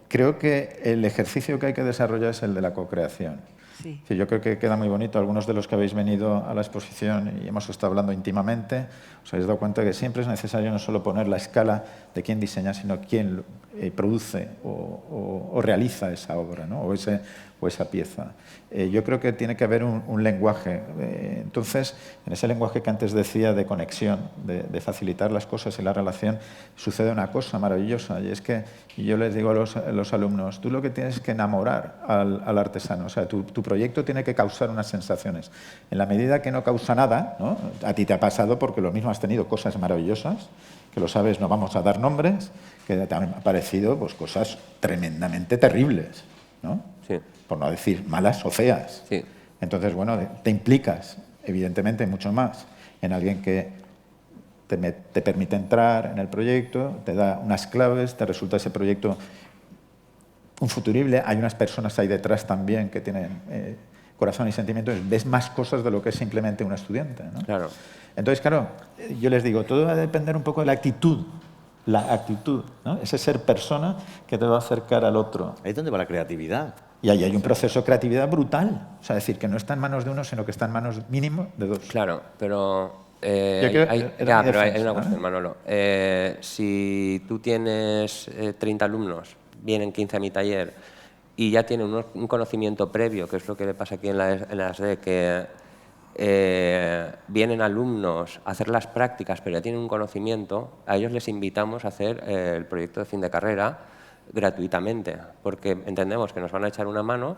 Creo que el ejercicio que hay que desarrollar es el de la co-creación. Sí. Sí, yo creo que queda muy bonito. Algunos de los que habéis venido a la exposición y hemos estado hablando íntimamente, os habéis dado cuenta que siempre es necesario no solo poner la escala de quién diseña, sino quién produce o realiza esa obra, ¿no? o esa pieza. Yo creo que tiene que haber un lenguaje. Entonces, en ese lenguaje que antes decía de conexión, de facilitar las cosas y la relación, sucede una cosa maravillosa, y es que yo les digo a los alumnos, tú lo que tienes es que enamorar al artesano. O sea, tu proyecto tiene que causar unas sensaciones. En la medida que no causa nada, ¿no? A ti te ha pasado porque lo mismo has tenido cosas maravillosas que lo sabes, no vamos a dar nombres, que te han parecido pues, cosas tremendamente terribles, ¿no? Sí. Por no decir malas o feas. Sí. Entonces, bueno, te implicas, evidentemente, mucho más en alguien que te permite entrar en el proyecto, te da unas claves, te resulta ese proyecto un futurible. Hay unas personas ahí detrás también que tienen corazón y sentimientos. Ves más cosas de lo que es simplemente un estudiante, ¿no? Claro. Entonces, claro, yo les digo, todo va a depender un poco de la actitud, ¿no? Ese ser persona que te va a acercar al otro. Ahí es donde va la creatividad. Y ahí hay un proceso de creatividad brutal. O sea, decir, que no está en manos de uno, sino que está en manos mínimo de dos. Claro, pero era hay mi una defensa, cuestión, ¿no? Manolo. Si tú tienes 30 alumnos, vienen 15 a mi taller y ya tienen un conocimiento previo, que es lo que le pasa aquí en la ESD, que vienen alumnos a hacer las prácticas, pero ya tienen un conocimiento, a ellos les invitamos a hacer el proyecto de fin de carrera gratuitamente, porque entendemos que nos van a echar una mano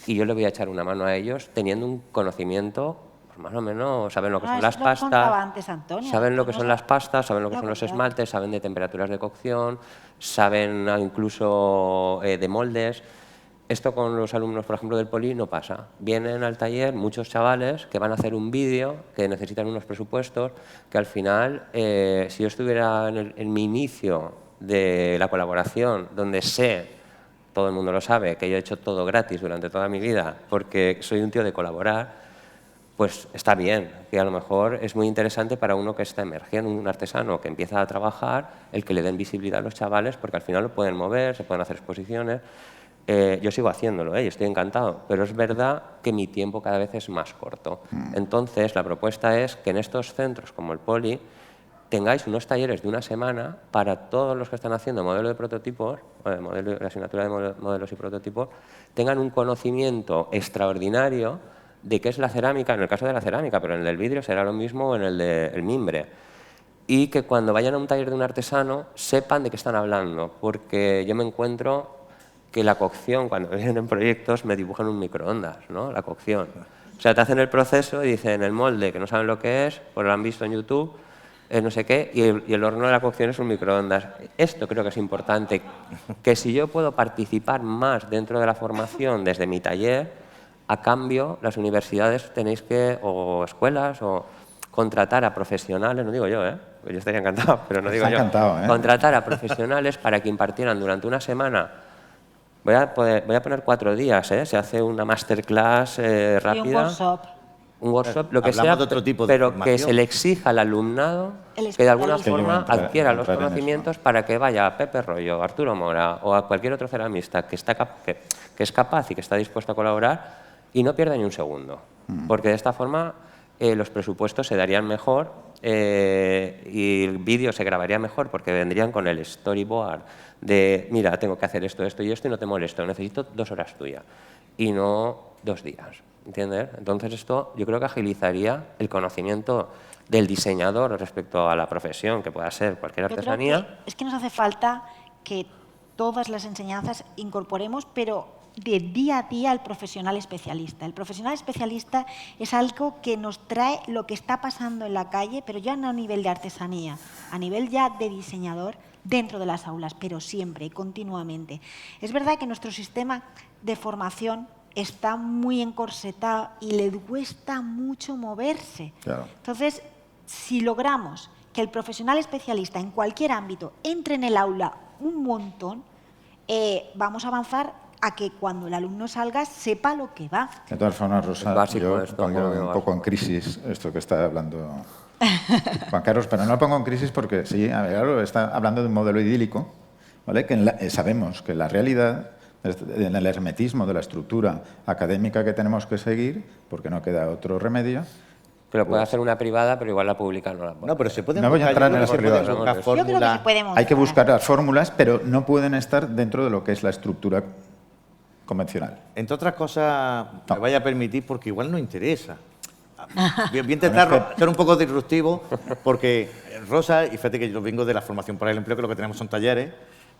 y yo le voy a echar una mano a ellos teniendo un conocimiento, pues más o menos, saben lo que son las eso lo contaba pastas, antes Antonio. saben lo que son No, las pastas, saben lo que no, son los claro. esmaltes, saben de temperaturas de cocción, saben incluso de moldes. Esto con los alumnos, por ejemplo, del Poli no pasa. Vienen al taller muchos chavales que van a hacer un vídeo, que necesitan unos presupuestos, que al final, si yo estuviera en mi inicio de la colaboración, donde sé, todo el mundo lo sabe, que yo he hecho todo gratis durante toda mi vida, porque soy un tío de colaborar, pues está bien, que a lo mejor es muy interesante para uno que está emergiendo, un artesano que empieza a trabajar, el que le den visibilidad a los chavales, porque al final lo pueden mover, se pueden hacer exposiciones. Yo sigo haciéndolo, y estoy encantado, pero es verdad que mi tiempo cada vez es más corto. Entonces, la propuesta es que en estos centros como el Poli tengáis unos talleres de una semana para todos los que están haciendo modelo de prototipos, la asignatura de modelos y prototipos, tengan un conocimiento extraordinario de qué es la cerámica, en el caso de la cerámica, pero en el del vidrio será lo mismo en el del mimbre. Y que cuando vayan a un taller de un artesano sepan de qué están hablando, porque yo me encuentro que la cocción, cuando vienen en proyectos, me dibujan un microondas, ¿no? La cocción. O sea, te hacen el proceso y dicen el molde, que no saben lo que es, pues lo han visto en YouTube, no sé qué, y el horno de la cocción es un microondas. Esto creo que es importante, que si yo puedo participar más dentro de la formación desde mi taller, a cambio, las universidades tenéis que, o escuelas, o contratar a profesionales, no digo yo, yo estaría encantado, pero no digo yo. Encantado, Contratar a profesionales para que impartieran durante una semana. Voy a poner 4 días, se hace una masterclass rápida. Y un workshop. Un workshop, lo que Hablamos sea, de otro tipo de pero formación. que se le exija al alumnado El que de alguna especialista. forma entrar- adquiera los entrar en eso. conocimientos para que vaya a Pepe Rollo, a Arturo Mora o a cualquier otro ceramista que es capaz y que está dispuesto a colaborar y no pierda ni un segundo. Porque de esta forma los presupuestos se darían mejor y el vídeo se grabaría mejor porque vendrían con el storyboard de, mira, tengo que hacer esto, esto y esto y no te molesto, necesito 2 horas tuyas y no 2 días, ¿entiendes? Entonces esto yo creo que agilizaría el conocimiento del diseñador respecto a la profesión, que pueda ser cualquier Yo creo artesanía. que es que nos hace falta que todas las enseñanzas incorporemos, pero de día a día al profesional especialista. El profesional especialista es algo que nos trae lo que está pasando en la calle, pero ya no a nivel de artesanía, a nivel ya de diseñador dentro de las aulas, pero siempre y continuamente. Es verdad que nuestro sistema de formación está muy encorsetado y le cuesta mucho moverse. Claro. Entonces, si logramos que el profesional especialista en cualquier ámbito entre en el aula un montón, vamos a avanzar a que cuando el alumno salga sepa lo que va. De todas formas, Rosa, Es básico yo esto, pongo muy un básico. poco en crisis esto que está hablando Juan Carlos, pero no lo pongo en crisis porque sí, a ver, claro, está hablando de un modelo idílico, ¿vale? Que sabemos que la realidad, en el hermetismo de la estructura académica que tenemos que seguir, porque no queda otro remedio. Pero puede hacer una privada, pero igual la pública no la puede. No, pero se pueden No voy a buscar, entrar yo en creo que las se pueden privadas. buscar Yo creo que se fórmulas. puede montar. Hay que buscar las fórmulas, pero no pueden estar dentro de lo que es la estructura convencional. Entre otras cosas, No. me vaya a permitir porque igual no interesa. Voy a intentar ser un poco disruptivo porque Rosa, y fíjate que yo vengo de la formación para el empleo, que lo que tenemos son talleres,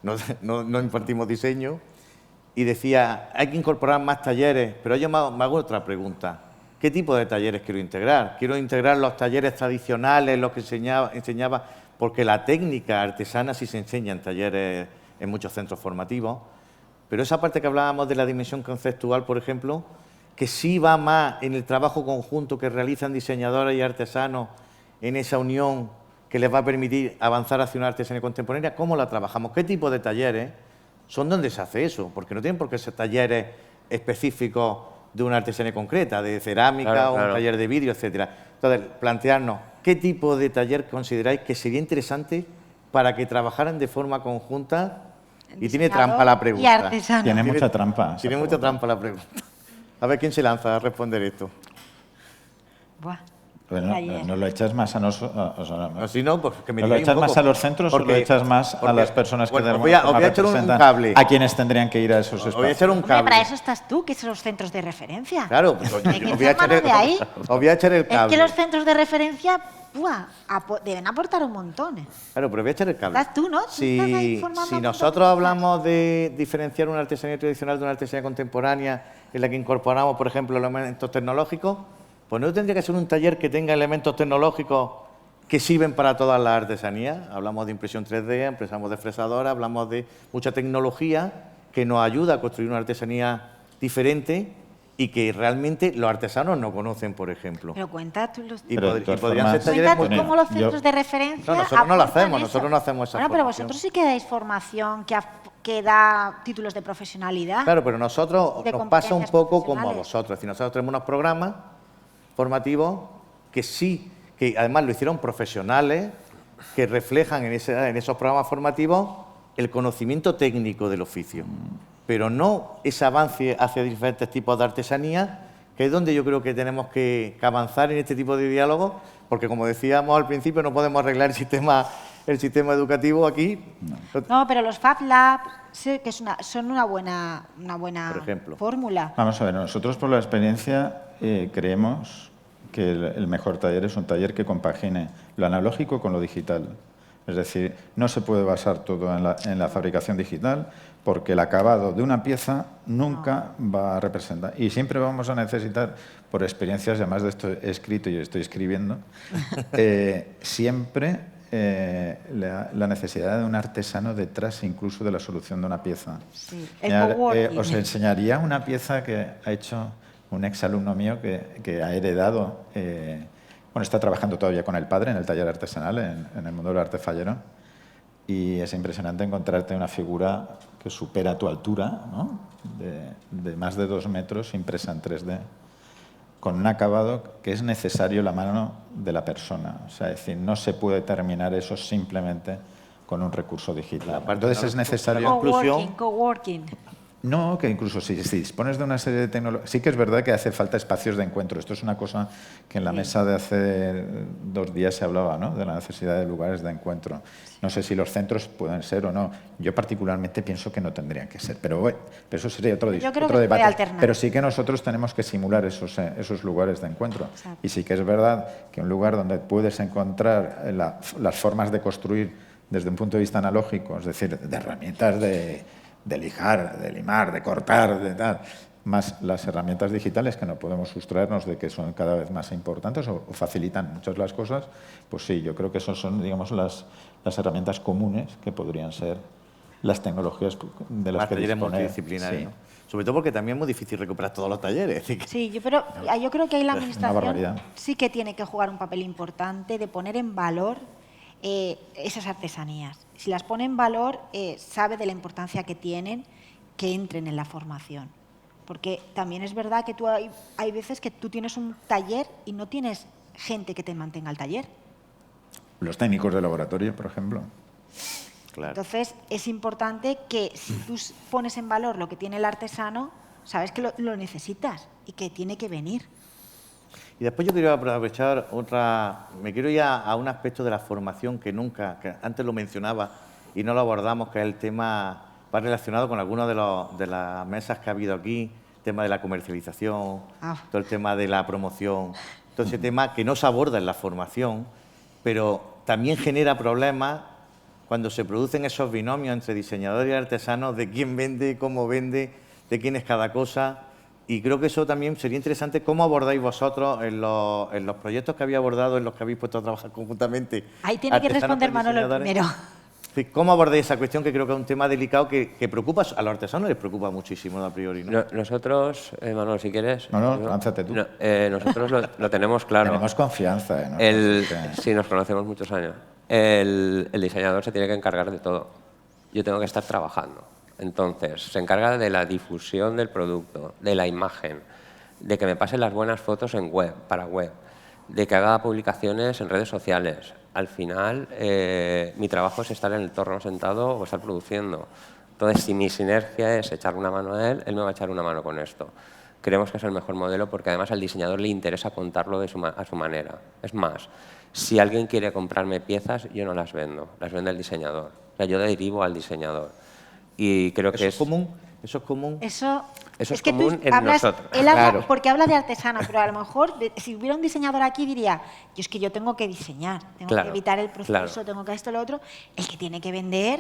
no impartimos diseño, y decía, hay que incorporar más talleres, pero yo me hago otra pregunta. ¿Qué tipo de talleres quiero integrar? ¿Quiero integrar los talleres tradicionales, los que enseñaba porque la técnica artesana sí se enseña en talleres en muchos centros formativos, pero esa parte que hablábamos de la dimensión conceptual, por ejemplo, que sí va más en el trabajo conjunto que realizan diseñadores y artesanos en esa unión que les va a permitir avanzar hacia una artesanía contemporánea, ¿cómo la trabajamos? ¿Qué tipo de talleres son donde se hace eso? Porque no tienen por qué ser talleres específicos de una artesanía concreta, de cerámica o un taller de vidrio, etcétera. Entonces, plantearnos qué tipo de taller consideráis que sería interesante para que trabajaran de forma conjunta. Y tiene trampa la pregunta. Y artesano. Tiene mucha trampa. Tiene mucha trampa la pregunta. A ver quién se lanza a responder esto. Buah. Bueno, Ayer. ¿no lo echas más a nosotros? Así no, pues que me ¿No lo digáis un echas más poco. a los centros o lo echas más a las personas que bueno, de os voy a alguna forma echar un representan cable. a quienes tendrían que ir a esos espacios? Os voy a echar un Hombre, cable. para eso estás tú, que son los centros de referencia. Claro, pues, Hay que os voy a echar echar mano de ahí. os voy a echar el cable. Es que los centros de referencia deben aportar un montón. Claro, pero voy a echar el cable. Estás tú, ¿no? Tú estás ahí formando Si un montón nosotros de hablamos de diferenciar una artesanía tradicional de una artesanía contemporánea en la que incorporamos, por ejemplo, elementos tecnológicos, pues no tendría que ser un taller que tenga elementos tecnológicos que sirven para todas las artesanías. Hablamos de impresión 3D, hablamos de fresadora, hablamos de mucha tecnología que nos ayuda a construir una artesanía diferente y que realmente los artesanos no conocen, por ejemplo. Pero cuenta tú los... Y, Pero de todas podrían ser formas- talleres Cuenta tú muy... cómo los Yo- centros de referencia... No, nosotros no lo aportan hacemos, eso. nosotros no hacemos esa Bueno, pero formación. vosotros sí que dais formación que da títulos de profesionalidad. Claro, pero nosotros de nos pasa un competencias poco como a profesionales. vosotros. Es decir, nosotros tenemos unos programas formativos que sí, que además lo hicieron profesionales, que reflejan en esos programas formativos el conocimiento técnico del oficio, pero no ese avance hacia diferentes tipos de artesanía, que es donde yo creo que tenemos que avanzar en este tipo de diálogos, porque como decíamos al principio, no podemos arreglar el sistema educativo aquí. No, pero los Fab Lab sí que son una buena Por ejemplo. fórmula. Vamos a ver, nosotros por la experiencia creemos que el mejor taller es un taller que compagine lo analógico con lo digital. Es decir, no se puede basar todo en la fabricación digital porque el acabado de una pieza nunca va a representar. Y siempre vamos a necesitar, por experiencias, además de esto he escrito y estoy escribiendo, siempre la necesidad de un artesano detrás incluso de la solución de una pieza. Sí, el Mirad, coworking. os enseñaría una pieza que ha hecho un exalumno mío que ha heredado, bueno, está trabajando todavía con el padre en el taller artesanal, en el mundo del arte fallero, y es impresionante encontrarte una figura que supera tu altura, ¿no? de más de 2 metros, impresa en 3D, con un acabado que es necesario la mano de la persona. O sea, es decir, no se puede terminar eso simplemente con un recurso digital. Entonces es necesario... Coworking. No, que incluso si dispones de una serie de tecnologías... Sí que es verdad que hace falta espacios de encuentro. Esto es una cosa que en la mesa de hace 2 días se hablaba, ¿no? De la necesidad de lugares de encuentro. No sé si los centros pueden ser o no. Yo particularmente pienso que no tendrían que ser. Pero bueno, eso sería otro Yo creo que otro se debate. puede alternar. Pero sí que nosotros tenemos que simular esos lugares de encuentro. Exacto. Y sí que es verdad que un lugar donde puedes encontrar las formas de construir desde un punto de vista analógico, es decir, de herramientas de lijar, de limar, de cortar, de tal, más las herramientas digitales que no podemos sustraernos de que son cada vez más importantes o facilitan muchas las cosas, pues sí, yo creo que esas son, digamos, las herramientas comunes que podrían ser las tecnologías de las Más que talleres disponer. multidisciplinarios, Sí. ¿no? Sobre todo porque también es muy difícil recuperar todos los talleres. Así que- Sí, pero yo creo que ahí la administración barbaridad. sí que tiene que jugar un papel importante de poner en valor esas artesanías. Si las pone en valor, sabe de la importancia que tienen que entren en la formación. Porque también es verdad que hay veces que tú tienes un taller y no tienes gente que te mantenga el taller. Los técnicos de laboratorio, por ejemplo. Claro. Entonces, es importante que si tú pones en valor lo que tiene el artesano, sabes que lo necesitas y que tiene que venir. Y después yo quiero aprovechar me quiero ir a un aspecto de la formación que antes lo mencionaba y no lo abordamos, que es el tema, va relacionado con algunas de las mesas que ha habido aquí, el tema de la comercialización, todo el tema de la promoción, todo ese tema que no se aborda en la formación, pero también genera problemas cuando se producen esos binomios entre diseñadores y artesanos de quién vende, cómo vende, de quién es cada cosa. Y creo que eso también sería interesante. ¿Cómo abordáis vosotros en los proyectos que habéis abordado, en los que habéis puesto a trabajar conjuntamente? Ahí tiene que responder Manolo primero. ¿Cómo abordáis esa cuestión, que creo que es un tema delicado que preocupa a los artesanos, les preocupa muchísimo a priori, ¿no? Nosotros, Manolo, si quieres... No, lánzate tú. Nosotros lo tenemos claro. Tenemos confianza. Sí, nos conocemos muchos años. El diseñador se tiene que encargar de todo. Yo tengo que estar trabajando. Entonces, se encarga de la difusión del producto, de la imagen, de que me pasen las buenas fotos en web, para web, de que haga publicaciones en redes sociales. Al final, mi trabajo es estar en el torno sentado o estar produciendo. Entonces, si mi sinergia es echarle una mano a él me va a echar una mano con esto. Creemos que es el mejor modelo porque además al diseñador le interesa contarlo a su manera. Es más, si alguien quiere comprarme piezas, yo no las vendo, las vende el diseñador. O sea, yo derivo al diseñador. Y creo que ¿Eso es común? ¿Eso es común? Eso es que común tú en hablas, nosotros. él habla, Claro. porque habla de artesano, pero a lo mejor si hubiera un diseñador aquí diría, yo es que yo tengo que diseñar, tengo Claro, que evitar el proceso, claro. tengo que esto, lo otro. El que tiene que vender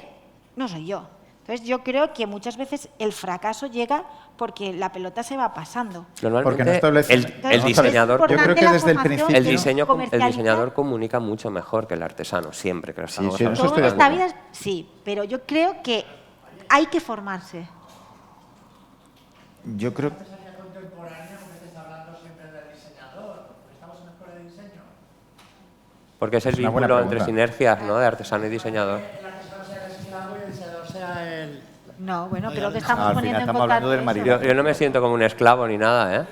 no soy yo. Entonces yo creo que muchas veces el fracaso llega porque la pelota se va pasando. Normalmente Porque no establece... el diseñador... Yo creo que desde el principio... El diseñador comunica mucho mejor que el artesano, siempre que lo estamos sí, hablando. eso Todo en estoy de esta acuerdo. vida, sí, pero yo creo que hay que formarse. Yo creo... Porque es el Es una buena vínculo entre pregunta. sinergias, ¿no?, de artesano y diseñador. No, bueno, pero que estamos al final poniendo en estamos contacto hablando del eso. maridaje. Yo no me siento como un esclavo ni nada, ¿eh?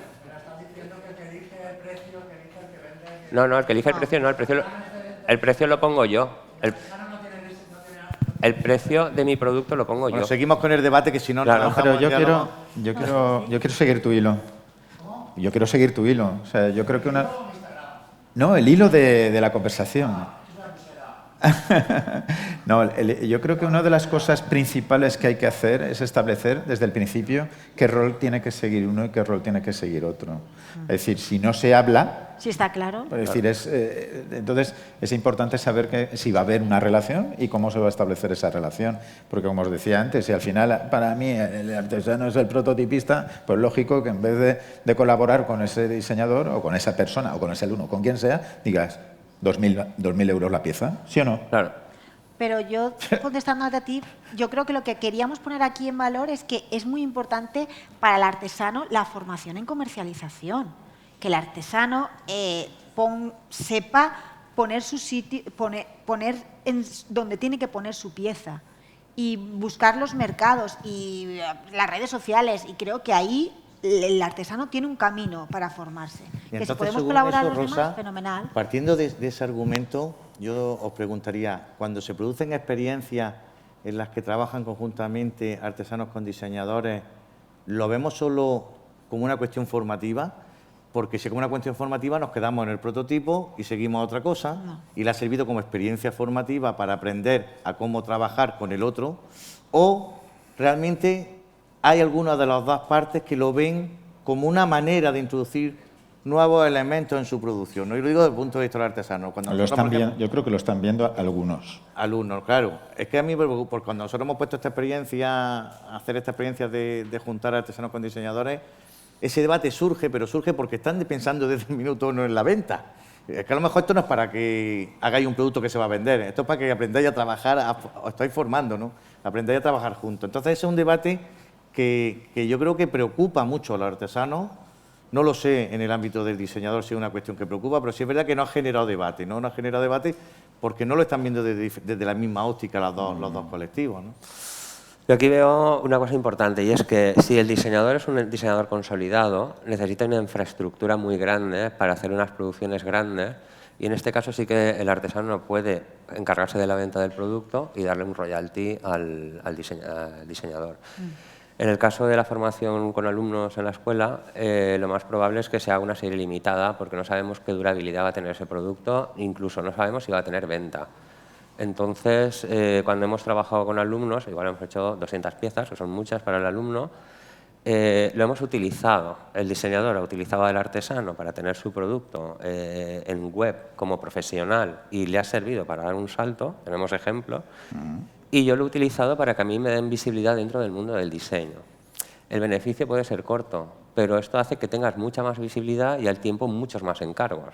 No, el que elige el precio no, el precio lo pongo yo. El precio de mi producto lo pongo Bueno, yo. seguimos con el debate, que si no... Claro, nos Pero dejamos el yo diálogo. quiero seguir tu hilo. Yo quiero seguir tu hilo. O sea, yo creo que No, el hilo de la conversación. No, yo creo que una de las cosas principales que hay que hacer es establecer desde el principio qué rol tiene que seguir uno y qué rol tiene que seguir otro. Es decir, si no se habla... Sí, está claro. Es decir, entonces es importante saber que si va a haber una relación y cómo se va a establecer esa relación. Porque como os decía antes, si al final para mí el artesano es el prototipista, pues lógico que en vez de colaborar con ese diseñador o con esa persona o con ese alumno, con quien sea, digas 2.000 euros la pieza, ¿sí o no? Claro. Pero yo, contestándote a ti, yo creo que lo que queríamos poner aquí en valor es que es muy importante para el artesano la formación en comercialización. Que el artesano sepa poner su sitio, poner en donde tiene que poner su pieza y buscar los mercados y las redes sociales. Y creo que ahí el artesano tiene un camino para formarse. Y Que si entonces, podemos según colaborar eso, los demás, Rosa, fenomenal. partiendo de ese argumento, yo os preguntaría, cuando se producen experiencias en las que trabajan conjuntamente artesanos con diseñadores, ¿lo vemos solo como una cuestión formativa? Porque si es como una cuestión formativa nos quedamos en el prototipo y seguimos a otra cosa, y le ha servido como experiencia formativa para aprender a cómo trabajar con el otro, o realmente hay algunas de las dos partes que lo ven como una manera de introducir nuevos elementos en su producción. ¿No? Y lo digo desde el punto de vista del artesano. Cuando nosotros, por ejemplo, Yo creo que lo están viendo algunos. alumnos, claro. Es que a mí, porque cuando nosotros hemos puesto esta experiencia, hacer esta experiencia de juntar artesanos con diseñadores, ese debate surge, pero surge porque están pensando desde el minuto uno en la venta. Es que a lo mejor esto no es para que hagáis un producto que se va a vender, esto es para que aprendáis a trabajar, os estáis formando, ¿no? Aprendáis a trabajar juntos. Entonces ese es un debate que yo creo que preocupa mucho a los artesanos. No lo sé en el ámbito del diseñador si es una cuestión que preocupa, pero sí es verdad que no ha generado debate, ¿no? No ha generado debate porque no lo están viendo desde la misma óptica los dos colectivos, ¿no? Yo aquí veo una cosa importante y es que si el diseñador es un diseñador consolidado, necesita una infraestructura muy grande para hacer unas producciones grandes y en este caso sí que el artesano puede encargarse de la venta del producto y darle un royalty al diseñador. En el caso de la formación con alumnos en la escuela, lo más probable es que sea una serie limitada porque no sabemos qué durabilidad va a tener ese producto, incluso no sabemos si va a tener venta. Entonces, cuando hemos trabajado con alumnos, igual hemos hecho 200 piezas, que son muchas para el alumno, lo hemos utilizado, el diseñador ha utilizado al artesano para tener su producto en web como profesional y le ha servido para dar un salto, tenemos ejemplos, y yo lo he utilizado para que a mí me den visibilidad dentro del mundo del diseño. El beneficio puede ser corto, pero esto hace que tengas mucha más visibilidad y al tiempo muchos más encargos.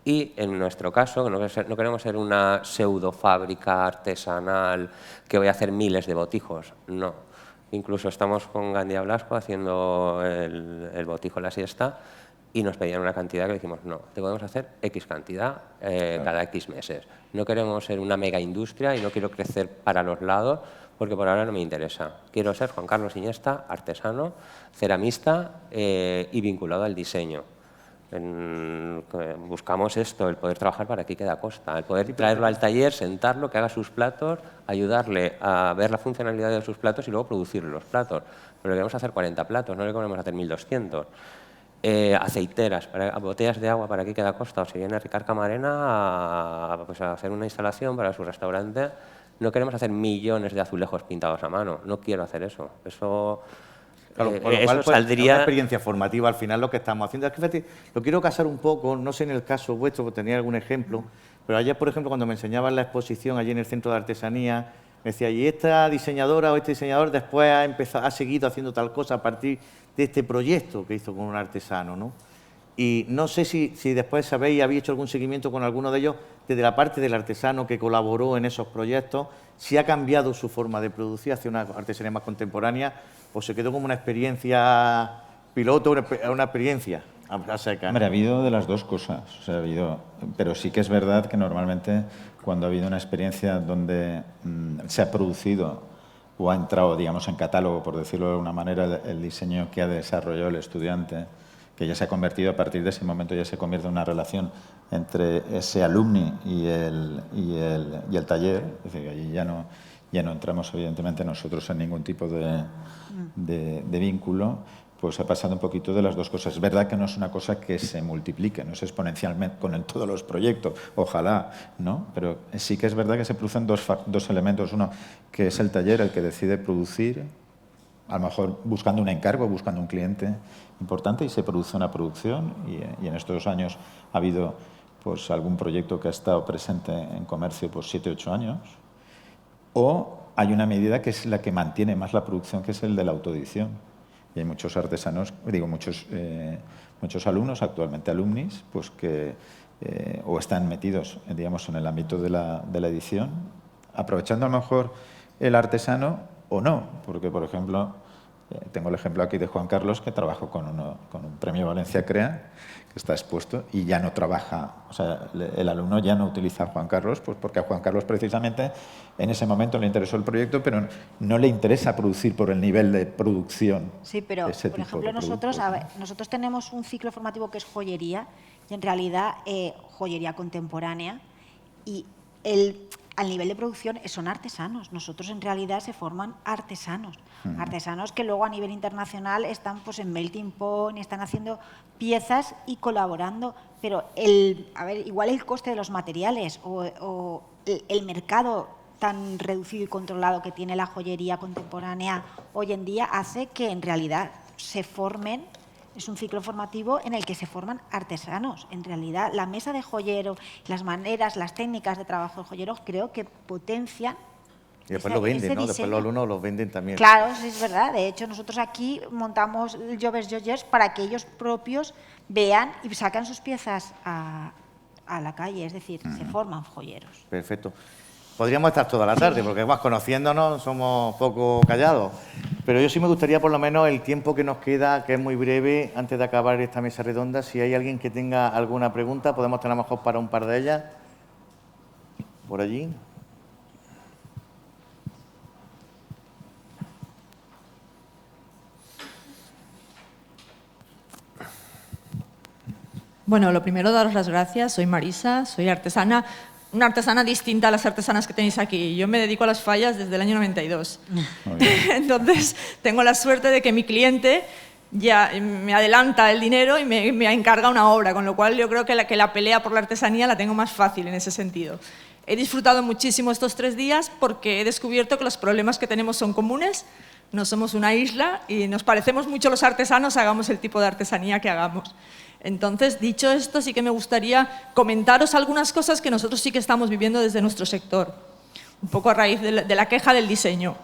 Y en nuestro caso, no queremos ser una pseudofábrica artesanal que voy a hacer miles de botijos, no. Incluso estamos con Gandía Blasco haciendo el botijo La Siesta y nos pedían una cantidad que dijimos, no, te podemos hacer X cantidad cada X meses. No queremos ser una mega industria y no quiero crecer para los lados porque por ahora no me interesa. Quiero ser Juan Carlos Iniesta, artesano, ceramista y vinculado al diseño. Buscamos esto, el poder trabajar para Quique da Costa, el poder traerlo al taller, sentarlo, que haga sus platos, ayudarle a ver la funcionalidad de sus platos y luego producir los platos. Pero le queremos hacer 40 platos, no le queremos hacer 1200. Aceiteras, botellas de agua para Quique da Costa, o si viene Ricard Camarena a hacer una instalación para su restaurante. No queremos hacer millones de azulejos pintados a mano, no quiero hacer eso. Claro, con lo eso cual, saldría... una experiencia formativa al final lo que estamos haciendo. Es que, fíjate, lo quiero casar un poco, no sé en el caso vuestro, porque tenía algún ejemplo, pero ayer, por ejemplo, cuando me enseñaban la exposición allí en el Centro de Artesanía, me decía, y esta diseñadora o este diseñador después ha seguido haciendo tal cosa a partir de este proyecto que hizo con un artesano, ¿no? Y no sé si después habéis hecho algún seguimiento con alguno de ellos, desde la parte del artesano que colaboró en esos proyectos, si ha cambiado su forma de producir hacia una artesanía más contemporánea, o se quedó como una experiencia piloto, una experiencia a seca. Hombre, ha habido de las dos cosas, o sea, pero sí que es verdad que normalmente cuando ha habido una experiencia donde se ha producido o ha entrado, digamos, en catálogo, por decirlo de alguna manera, el diseño que ha desarrollado el estudiante, que ya se ha convertido, a partir de ese momento ya se convierte en una relación entre ese alumni y el taller, es decir, allí ya no entramos evidentemente nosotros en ningún tipo de vínculo, pues ha pasado un poquito de las dos cosas. Es verdad que no es una cosa que se multiplique, no es exponencialmente con todos los proyectos, ojalá, ¿no? Pero sí que es verdad que se producen dos elementos. Uno, que es el taller el que decide producir, a lo mejor buscando un encargo, buscando un cliente importante, y se produce una producción, y en estos años ha habido pues algún proyecto que ha estado presente en comercio por 7 o 8 años, o hay una medida que es la que mantiene más la producción, que es el de la autoedición. Y hay muchos artesanos, muchos alumnos, actualmente alumnis, pues que o están metidos, digamos, en el ámbito de la edición, aprovechando a lo mejor el artesano o no, porque, por ejemplo, tengo el ejemplo aquí de Juan Carlos, que trabajó con un premio Valencia Crea, que está expuesto, y ya no trabaja, o sea, el alumno ya no utiliza a Juan Carlos, pues porque a Juan Carlos precisamente en ese momento le interesó el proyecto, pero no le interesa producir por el nivel de producción. Sí, pero, por ejemplo, nosotros tenemos un ciclo formativo que es joyería, y en realidad joyería contemporánea, y al nivel de producción son artesanos. Nosotros en realidad se forman artesanos. Artesanos que luego a nivel internacional están pues en melting pot, están haciendo piezas y colaborando. Pero igual el coste de los materiales o el mercado tan reducido y controlado que tiene la joyería contemporánea hoy en día hace que en realidad se formen. Es un ciclo formativo en el que se forman artesanos. En realidad, la mesa de joyero, las maneras, las técnicas de trabajo del joyero, creo que potencian. Y después lo venden, ¿no? Después los alumnos los venden también. Claro, sí, es verdad. De hecho, nosotros aquí montamos Jobbers para que ellos propios vean y sacan sus piezas a la calle. Es decir, se forman joyeros. Perfecto. Podríamos estar toda la tarde, porque más conociéndonos somos poco callados. Pero yo sí me gustaría, por lo menos, el tiempo que nos queda, que es muy breve, antes de acabar esta mesa redonda, si hay alguien que tenga alguna pregunta, podemos tener a lo mejor para un par de ellas. Por allí. Bueno, lo primero, daros las gracias. Soy Marisa, soy artesana. Una artesana distinta a las artesanas que tenéis aquí. Yo me dedico a las fallas desde el año 92. Entonces, tengo la suerte de que mi cliente ya me adelanta el dinero y me encarga una obra, con lo cual yo creo que la pelea por la artesanía la tengo más fácil en ese sentido. He disfrutado muchísimo estos 3 días porque he descubierto que los problemas que tenemos son comunes, no somos una isla y nos parecemos mucho los artesanos, hagamos el tipo de artesanía que hagamos. Entonces, dicho esto, sí que me gustaría comentaros algunas cosas que nosotros sí que estamos viviendo desde nuestro sector, un poco a raíz de la queja del diseño.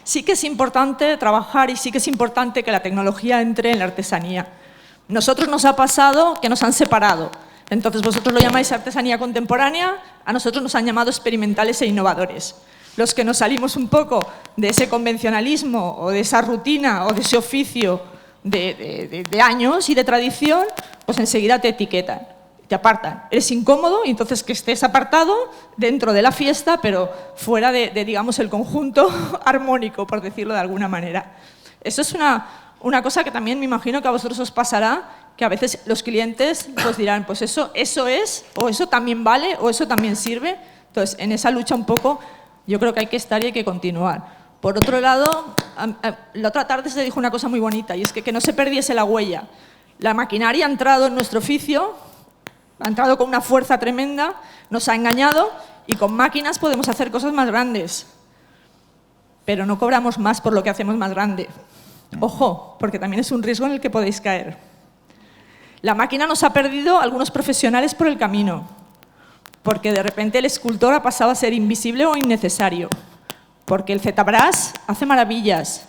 sí que es importante trabajar y sí que es importante que la tecnología entre en la artesanía. Nosotros nos ha pasado que nos han separado. Entonces vosotros lo llamáis artesanía contemporánea, a nosotros nos han llamado experimentales e innovadores. Los que nos salimos un poco de ese convencionalismo o de esa rutina o de ese oficio de años y de tradición, pues enseguida te etiquetan, te apartan. Eres incómodo y entonces que estés apartado dentro de la fiesta, pero fuera de digamos, el conjunto armónico, por decirlo de alguna manera. Eso es una cosa que también me imagino que a vosotros os pasará, que a veces los clientes pues dirán, pues eso es, o eso también vale, o eso también sirve. Entonces, en esa lucha un poco yo creo que hay que estar y hay que continuar. Por otro lado, la otra tarde se dijo una cosa muy bonita, y es que no se perdiese la huella. La maquinaria ha entrado en nuestro oficio, ha entrado con una fuerza tremenda, nos ha engañado, y con máquinas podemos hacer cosas más grandes. Pero no cobramos más por lo que hacemos más grande. Ojo, porque también es un riesgo en el que podéis caer. La máquina nos ha perdido algunos profesionales por el camino, porque de repente el escultor ha pasado a ser invisible o innecesario, porque el ZBrush hace maravillas.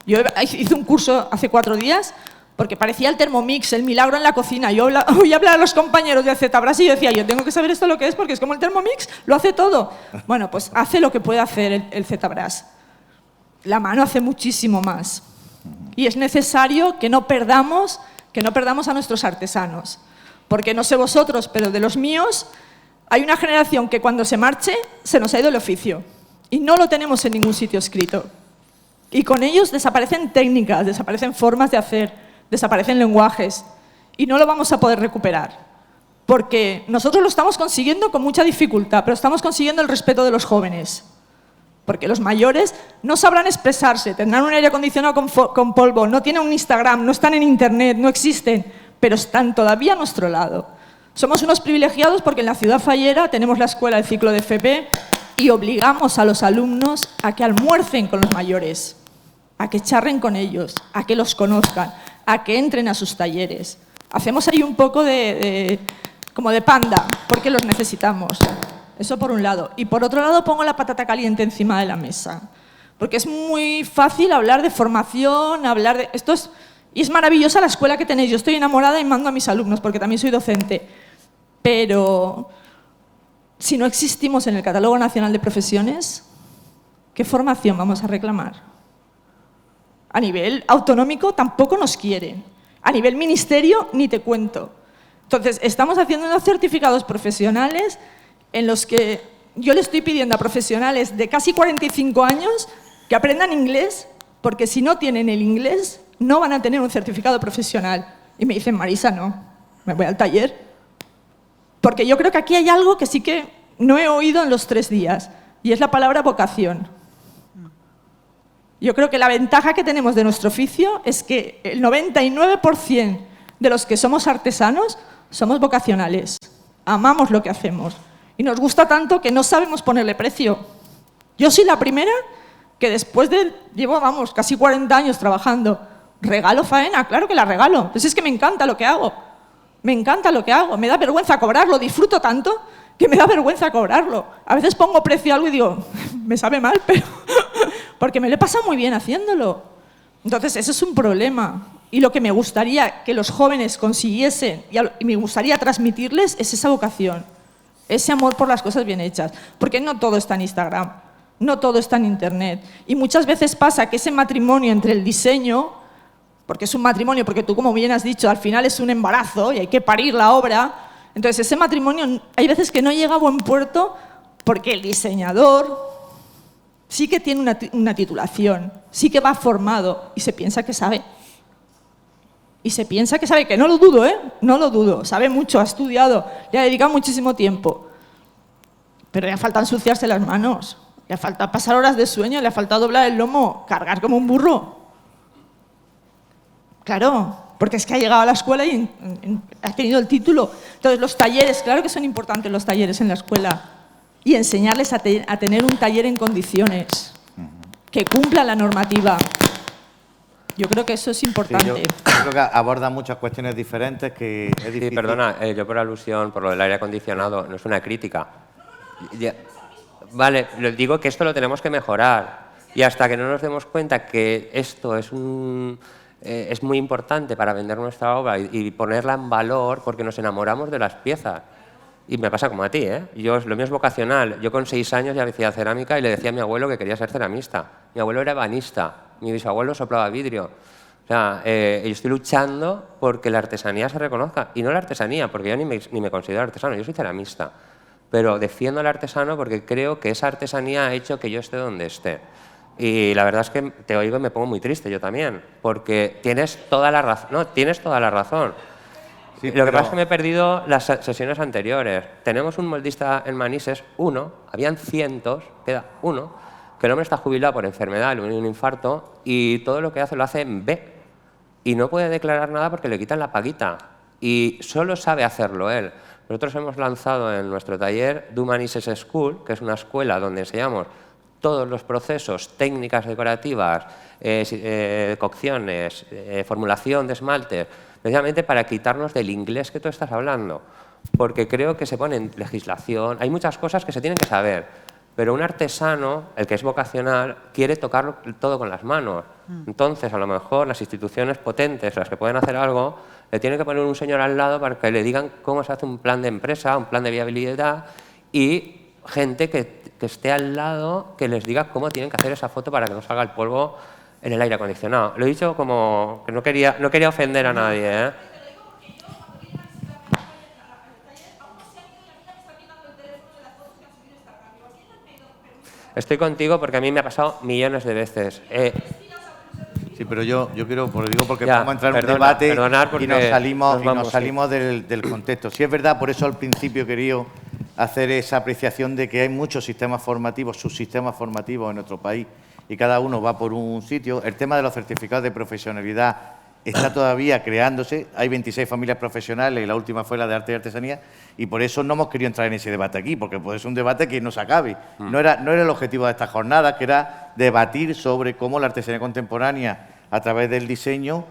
Yo hice un curso hace 4 días porque parecía el Thermomix, el milagro en la cocina. Yo oí hablar a los compañeros del ZBrush y yo decía, yo tengo que saber esto lo que es porque es como el Thermomix, lo hace todo. Bueno, pues hace lo que puede hacer el ZBrush. La mano hace muchísimo más. Y es necesario que no perdamos a nuestros artesanos. Porque no sé vosotros, pero de los míos, hay una generación que cuando se marche se nos ha ido el oficio. Y no lo tenemos en ningún sitio escrito. Y con ellos desaparecen técnicas, desaparecen formas de hacer, desaparecen lenguajes. Y no lo vamos a poder recuperar. Porque nosotros lo estamos consiguiendo con mucha dificultad, pero estamos consiguiendo el respeto de los jóvenes. Porque los mayores no sabrán expresarse, tendrán un aire acondicionado con polvo, no tienen un Instagram, no están en Internet, no existen, pero están todavía a nuestro lado. Somos unos privilegiados porque en la ciudad fallera tenemos la escuela del ciclo de FP y obligamos a los alumnos a que almuercen con los mayores, a que charren con ellos, a que los conozcan, a que entren a sus talleres. Hacemos ahí un poco como de panda, porque los necesitamos. Eso por un lado. Y por otro lado pongo la patata caliente encima de la mesa. Porque es muy fácil hablar de formación, y es maravillosa la escuela que tenéis. Yo estoy enamorada y mando a mis alumnos, porque también soy docente. Pero si no existimos en el Catálogo Nacional de Profesiones, ¿qué formación vamos a reclamar? A nivel autonómico tampoco nos quieren. A nivel ministerio ni te cuento. Entonces, estamos haciendo unos certificados profesionales en los que yo le estoy pidiendo a profesionales de casi 45 años que aprendan inglés, porque si no tienen el inglés, no van a tener un certificado profesional. Y me dicen, Marisa, no, me voy al taller. Porque yo creo que aquí hay algo que sí que no he oído en los 3 días, y es la palabra vocación. Yo creo que la ventaja que tenemos de nuestro oficio es que el 99% de los que somos artesanos somos vocacionales. Amamos lo que hacemos. Y nos gusta tanto que no sabemos ponerle precio. Yo soy la primera que después llevo, casi 40 años trabajando. ¿Regalo faena? Claro que la regalo. Pues es que me encanta lo que hago. Me encanta lo que hago. Me da vergüenza cobrarlo. Disfruto tanto que me da vergüenza cobrarlo. A veces pongo precio a algo y digo, me sabe mal, pero porque me lo he pasado muy bien haciéndolo. Entonces, ese es un problema. Y lo que me gustaría que los jóvenes consiguiesen, y me gustaría transmitirles, es esa vocación. Ese amor por las cosas bien hechas. Porque no todo está en Instagram, no todo está en Internet. Y muchas veces pasa que ese matrimonio entre el diseño, porque es un matrimonio, porque tú, como bien has dicho, al final es un embarazo y hay que parir la obra. Entonces, ese matrimonio hay veces que no llega a buen puerto porque el diseñador sí que tiene una titulación, sí que va formado y se piensa que sabe. Y se piensa que sabe, que no lo dudo, no lo dudo, sabe mucho, ha estudiado, le ha dedicado muchísimo tiempo. Pero le falta ensuciarse las manos, le falta pasar horas de sueño, le falta doblar el lomo, cargar como un burro. Claro, porque es que ha llegado a la escuela y ha tenido el título. Entonces, los talleres, claro que son importantes los talleres en la escuela. Y enseñarles a tener un taller en condiciones, que cumpla la normativa. Yo creo que eso es importante. Sí, yo creo que aborda muchas cuestiones diferentes que es difícil. Sí, perdona, yo por alusión, por lo del aire acondicionado, no es una crítica. Vale, les digo que esto lo tenemos que mejorar. Y hasta que no nos demos cuenta que esto es muy importante para vender nuestra obra y ponerla en valor, porque nos enamoramos de las piezas. Y me pasa como a ti, ¿eh? Lo mío es vocacional. Yo con 6 años ya hacía cerámica y le decía a mi abuelo que quería ser ceramista. Mi abuelo era ebanista, mi bisabuelo soplaba vidrio. O sea, yo estoy luchando porque la artesanía se reconozca. Y no la artesanía, porque yo ni me considero artesano, yo soy ceramista. Pero defiendo al artesano porque creo que esa artesanía ha hecho que yo esté donde esté. Y la verdad es que te oigo y me pongo muy triste yo también, porque tienes toda la razón. No, tienes toda la razón. Sí, Lo que pasa es que me he perdido las sesiones anteriores. Tenemos un moldista en Manises, uno, habían cientos, queda uno, que el hombre está jubilado por enfermedad, le viene un infarto, y todo lo que hace lo hace en B. Y no puede declarar nada porque le quitan la paguita. Y solo sabe hacerlo él. Nosotros hemos lanzado en nuestro taller Do Manises School, que es una escuela donde enseñamos todos los procesos, técnicas decorativas, cocciones, formulación de esmaltes, precisamente para quitarnos del inglés que tú estás hablando, porque creo que se pone en legislación, hay muchas cosas que se tienen que saber, pero un artesano, el que es vocacional, quiere tocar todo con las manos. Entonces, a lo mejor las instituciones potentes, las que pueden hacer algo, le tienen que poner un señor al lado para que le digan cómo se hace un plan de empresa, un plan de viabilidad, y gente que esté al lado que les diga cómo tienen que hacer esa foto para que no salga el polvo en el aire acondicionado. Lo he dicho como que no quería ofender a nadie, ¿eh? Estoy contigo porque a mí me ha pasado millones de veces. Sí, pero yo quiero, pues digo, porque Ya, vamos a entrar en un perdona, debate perdonar porque y nos nos salimos del contexto. Sí es verdad, por eso al principio he querido hacer esa apreciación de que hay muchos sistemas formativos, subsistemas formativos en nuestro país y cada uno va por un sitio. El tema de los certificados de profesionalidad está todavía creándose. Hay 26 familias profesionales y la última fue la de arte y artesanía y por eso no hemos querido entrar en ese debate aquí, porque puede ser un debate que no se acabe. No era el objetivo de esta jornada, que era debatir sobre cómo la artesanía contemporánea, a través del diseño,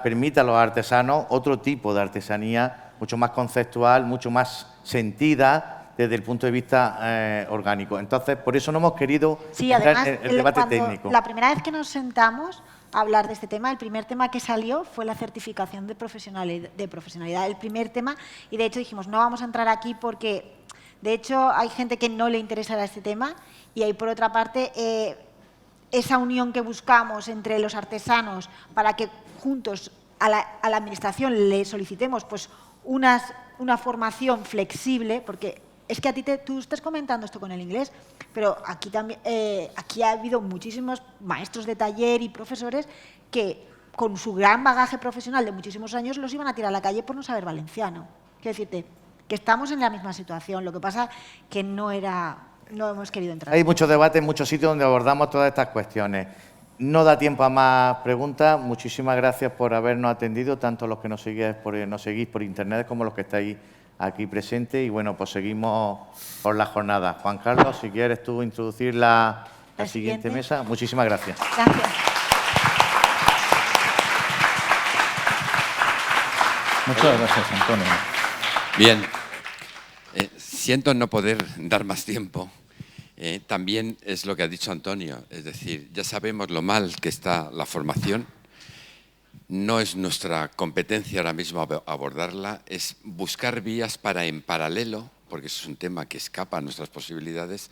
permite a los artesanos otro tipo de artesanía mucho más conceptual, mucho más sentida desde el punto de vista orgánico. Entonces, por eso no hemos querido entrar en el debate técnico. La primera vez que nos sentamos a hablar de este tema, el primer tema que salió fue la certificación de profesionalidad. El primer tema, y de hecho dijimos, no vamos a entrar aquí porque, de hecho, hay gente que no le interesará este tema y hay, por otra parte, esa unión que buscamos entre los artesanos para que juntos a la Administración le solicitemos pues, una formación flexible, porque es que tú estás comentando esto con el inglés, pero aquí también aquí ha habido muchísimos maestros de taller y profesores que con su gran bagaje profesional de muchísimos años los iban a tirar a la calle por no saber valenciano. Quiero decirte que estamos en la misma situación, lo que pasa que no hemos querido entrar. Hay muchos debates en muchos sitios donde abordamos todas estas cuestiones. No da tiempo a más preguntas. Muchísimas gracias por habernos atendido, tanto los que nos seguís por internet como los que estáis aquí presentes. Y bueno, pues seguimos por la jornada. Juan Carlos, si quieres tú introducir la siguiente mesa. Muchísimas gracias. Gracias. Muchas gracias, Antonio. Bien, siento no poder dar más tiempo. También es lo que ha dicho Antonio, es decir, ya sabemos lo mal que está la formación, no es nuestra competencia ahora mismo abordarla, es buscar vías para en paralelo, porque eso es un tema que escapa a nuestras posibilidades,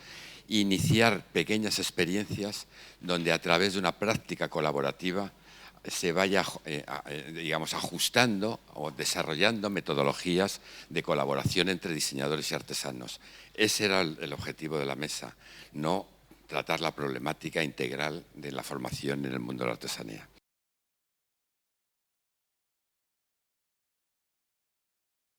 iniciar pequeñas experiencias donde a través de una práctica colaborativa se vaya digamos, ajustando o desarrollando metodologías de colaboración entre diseñadores y artesanos. Ese era el objetivo de la mesa, no tratar la problemática integral de la formación en el mundo de la artesanía.